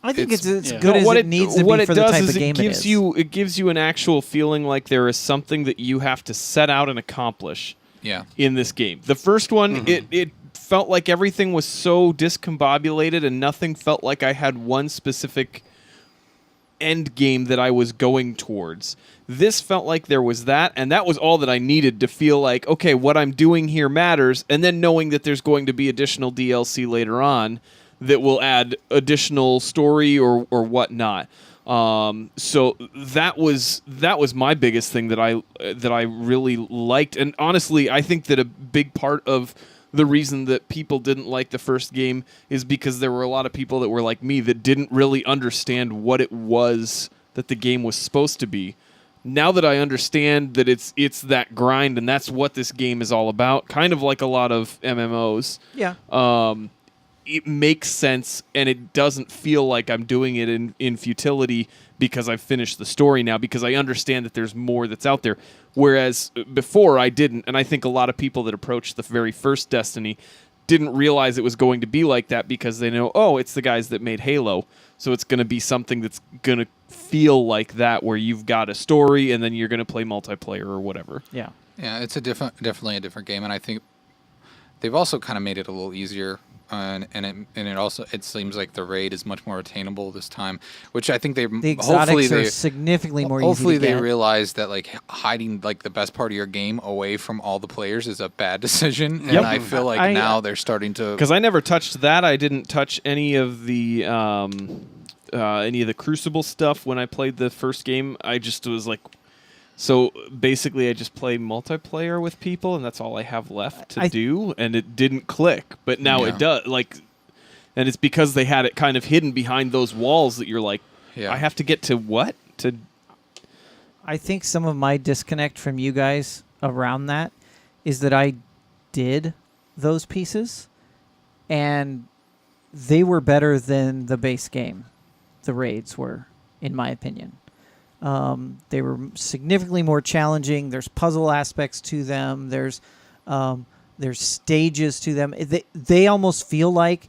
I think it's as yeah. good No, as what it needs to what be it for the does type is of game it gives it gives you an actual feeling like there is something that you have to set out and accomplish yeah. in this game. The first one, it felt like everything was so discombobulated and nothing felt like I had one specific end game that I was going towards. This felt like there was that, and that was all that I needed to feel like, okay, what I'm doing here matters, and then knowing that there's going to be additional DLC later on that will add additional story or whatnot. So that was my biggest thing that I really liked, and honestly, I think that a big part of the reason that people didn't like the first game is because there were a lot of people that were like me that didn't really understand what it was that the game was supposed to be. Now that I understand that it's that grind and that's what this game is all about, kind of like a lot of MMOs. Yeah. It makes sense, and it doesn't feel like I'm doing it in futility because I've finished the story now, because I understand that there's more that's out there. Whereas before I didn't, and I think a lot of people that approached the very first Destiny didn't realize it was going to be like that because they know, oh, it's the guys that made Halo, so it's going to be something that's going to feel like that, where you've got a story and then you're going to play multiplayer or whatever. Yeah. Yeah, it's definitely a different game, and I think they've also kind of made it a little easier. And it seems like the raid is much more attainable this time, which I think The hopefully exotics are significantly more hopefully easy to they get. realize that like hiding like the best part of your game away from all the players is a bad decision, Yep. and I feel like I- now they're starting to. Because I never touched that. I didn't touch any of the Crucible stuff when I played the first game. I just was like, so basically I just play multiplayer with people, and that's all I have left to do, and it didn't click. But now Yeah. it does. Like, and it's because they had it kind of hidden behind those walls that you're like, Yeah. I have to get to what? To I think some of my disconnect from you guys around that is that I did those pieces, and they were better than the base game. The raids were, in my opinion. They were significantly more challenging. There's puzzle aspects to them. There's stages to them. They almost feel like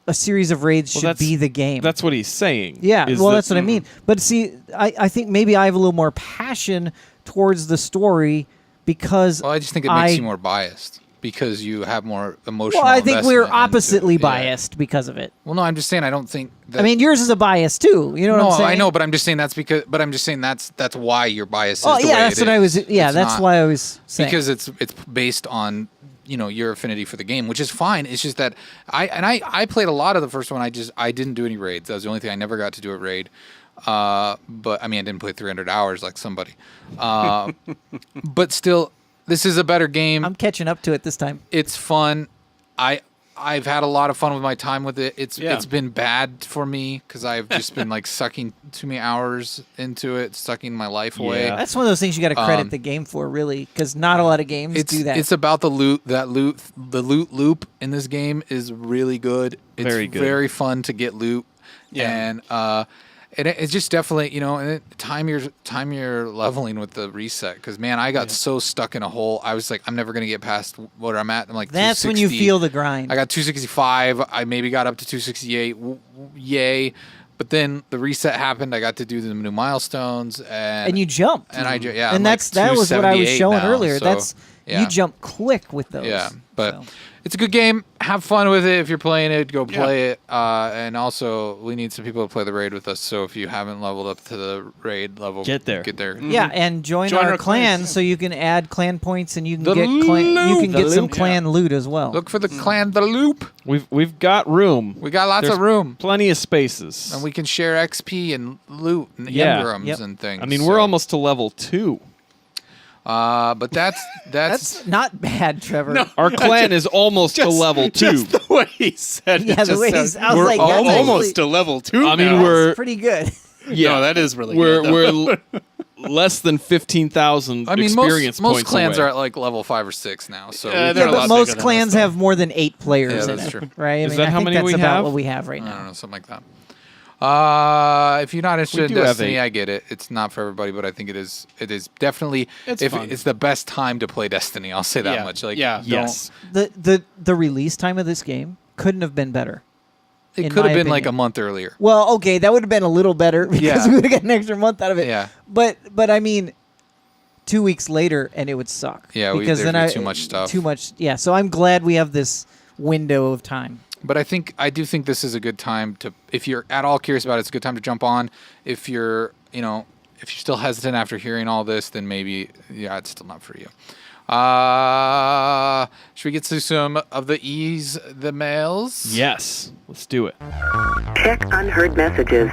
a series of raids Well, should that's- be the game. That's what he's saying. Yeah, is well, that- that's what I mean. But see, I think maybe I have a little more passion towards the story because Well, I just think it makes you more biased because you have more emotional. Well, I think we're investment into- oppositely yeah. biased because of it. Well, no, I'm just saying I don't think. That, I mean, yours is a bias too. You know no, what I'm saying? I know, but I'm just saying that's because. But I'm just saying that's why your bias is. Oh, the yeah, way that's it what I is. was. Yeah, It's that's not- why I was saying. because it's based on your affinity for the game, which is fine. It's just that I played a lot of the first one. I didn't do any raids. That was the only thing I never got to do a raid. But I mean, I didn't play 300 hours like somebody. But still, this is a better game. I'm catching up to it this time. It's fun. I've had a lot of fun with my time with it. It's been bad for me because I've just been like sucking too many hours into it, sucking my life away. Yeah. That's one of those things you got to credit the game for, really, because not a lot of games do that. It's about the loot. The loot loop in this game is really good. It's Very good. very fun to get loot. Yeah. And it's just definitely, and time you're leveling with the reset. Because, man, I got so stuck in a hole. I was like, I'm never going to get past where I'm at. I'm like, That's when you 260. feel the grind. I got 265. I maybe got up to 268. Yay. But then the reset happened. I got to do the new milestones. And you jumped. And I, yeah. and I'm that like was what I was 278 showing now, earlier. so, yeah. You jump quick with those. Yeah, but So. it's a good game. Have fun with it. If you're playing it, go play it. And also, we need some people to play the raid with us. So if you haven't leveled up to the raid level, Get there. Get there. Yeah, and join Join our our clan clans, so you can add clan points and you can The get loot. some loot. clan loot as well. Look for the clan, the loop. We've got room. We got lots There's of room, Plenty of spaces. and we can share XP and loot and Yeah. engrams Yep. and things. I mean, so. we're almost to level 2. But that's That's not bad, Trevor. No. Our clan is almost to level 2. Just the way he said it. Yeah, the just way sounds- he's- I was we're like, that's almost actually- to level 2. I mean, now. we're That's pretty good. No, that is really we're good. we're less than 15,000 I mean, experience most points clans away. are at like level 5 or 6 now. So Yeah, we've they're got a But lot most bigger than clans us, though. have more than 8 players Yeah, in that's it, true. right? Is I mean, that I how think many that's we about have? what we have right I now. don't know, something like that. If you're not interested in do have Destiny, 8. I get it. It's not for everybody, but I think it is. It is definitely. It's fun. It's the best time to play Destiny. I'll say that Yeah, much. Like, yeah. don't- Yes. The release time of this game couldn't have been better. It in could have my been like a opinion. month earlier. Well, okay, that would have been a little better because Yeah. we would have got an extra month out of it. Yeah. But I mean, 2 weeks later and it would suck. Yeah, because there'd then be too much stuff. Too much. Yeah. So I'm glad we have this window of time. But I do think this is a good time to, if you're at all curious about it, it's a good time to jump on. If you're, if you're still hesitant after hearing all this, then maybe, it's still not for you. Should we get to some of the mails? Yes. Let's do it. Check unheard messages.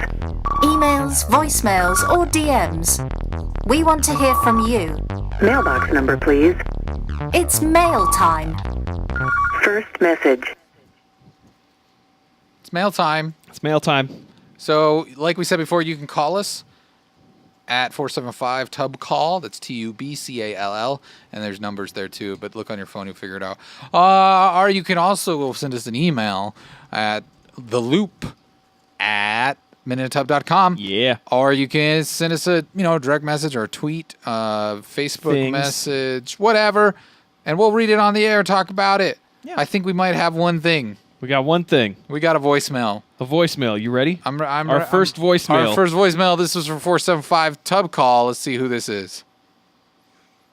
Emails, voicemails, or DMs. We want to hear from you. Mailbox number, please. It's mail time. First message. It's mail time. It's mail time. So, like we said before, you can call us at 475-TUB-CALL. That's TUBCALL. And there's numbers there too, but look on your phone, you'll figure it out. Or you can also send us an email at theloop@minutetub.com. Yeah. Or you can send us a direct message or a tweet, Facebook Things. message, whatever, and we'll read it on the air, talk about it. Yeah. I think we might have one thing. We got one thing. We got a voicemail. A voicemail. You ready? Our first voicemail. Our first voicemail. This was from 475 Tub Call. Let's see who this is.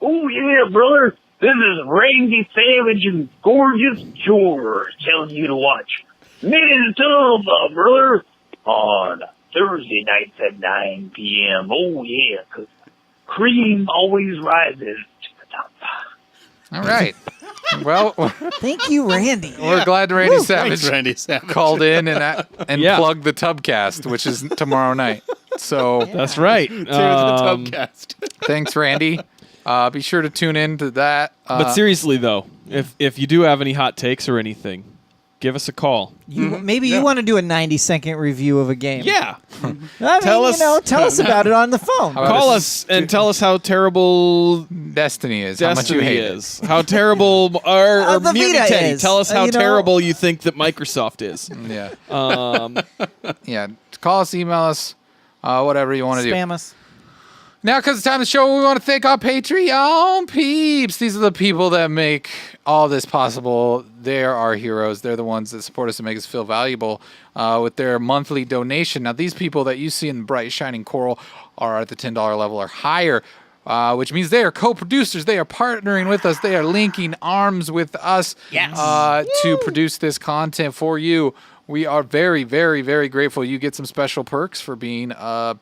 Oh, yeah, brother. This is Randy Savage and Gorgeous George telling you to watch Minute of brother, on Thursday nights at 9 p.m. Oh, yeah, 'cause cream always rises to the top. All right. Well, Thank you, Randy. we're glad Randy Savage Thanks, Randy Savage. called in and Yeah. plugged the Tubcast, which is tomorrow night. So That's right. To the Tubcast. thanks, Randy. Be sure to tune in to that. But seriously, though, if you do have any hot takes or anything, give us a call. Maybe you want to do a 90-second review of a game. Yeah. I mean, Tell us- tell us about it on the phone. How about Call this- us and tell us how terrible Destiny is. How much you Destiny hate is. How terrible or the Mutant Vita Teddy. is. Tell us how You know- terrible you think that Microsoft is. it. Yeah. Um, Yeah. Call us, email us, whatever you want to do. Spam us. Now, because it's time to show, we want to thank our Patreon peeps. These are the people that make all this possible. They're our heroes. They're the ones that support us and make us feel valuable with their monthly donation. Now, these people that you see in bright, shining coral are at the $10 level or higher, which means they are co-producers. They are partnering with us. They are linking arms with us to produce this content for you. We are very, very, very grateful. You get some special perks for being a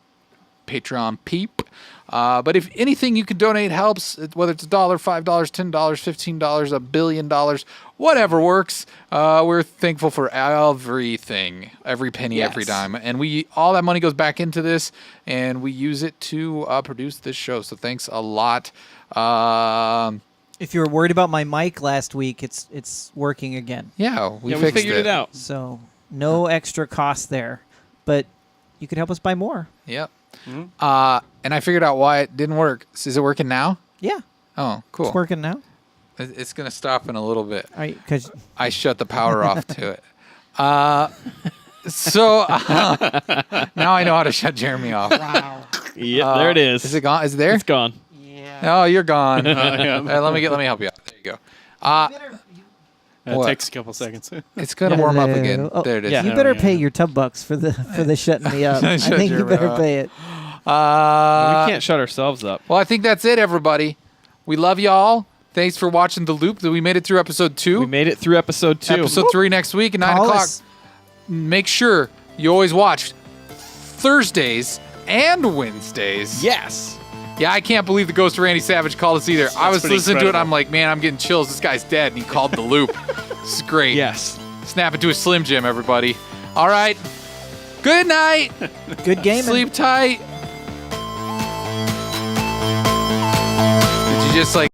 Patreon peep. But if anything you can donate helps, whether it's $1, $5, $10, $15, $1 billion, whatever works. We're thankful for everything, every penny, every dime, and all that money goes back into this, and we use it to produce this show. So thanks a lot. If you were worried about my mic last week, it's working again. Yeah, we we fixed figured it out. So no extra cost there. But you could help us buy more. Yep. And I figured out why it didn't work. Is it working now? Yeah. Oh, cool. It's working now. It's gonna stop in a little bit. Because I shut the power off to it. So now I know how to shut Jeremy off. yeah, there it is. Is it gone? Is it there? It's gone. Oh, you're gone. Yeah. Let me help you out. There you go. It What? takes a couple seconds. It's gonna warm up again. Oh, There it is. yeah. you better pay your $10 for the shutting me up. I Shut think you Jeremy better up. pay it. We can't shut ourselves up. Well, I think that's it, everybody. We love y'all. Thanks for watching The Loop. We made it through episode 2. We made it through episode 2. Episode 3 next week at 9 Call o'clock. us. Make sure you always watch Thursdays and Wednesdays. Yes. Yeah, I can't believe the ghost of Randy Savage called us either. I was pretty listening to it. incredible. I'm like, man, I'm getting chills. This guy's dead, and he called The Loop. This is great. Yes. Snap it to a Slim Jim, everybody. All right. Good night. Good game. Sleep tight. Did you just like...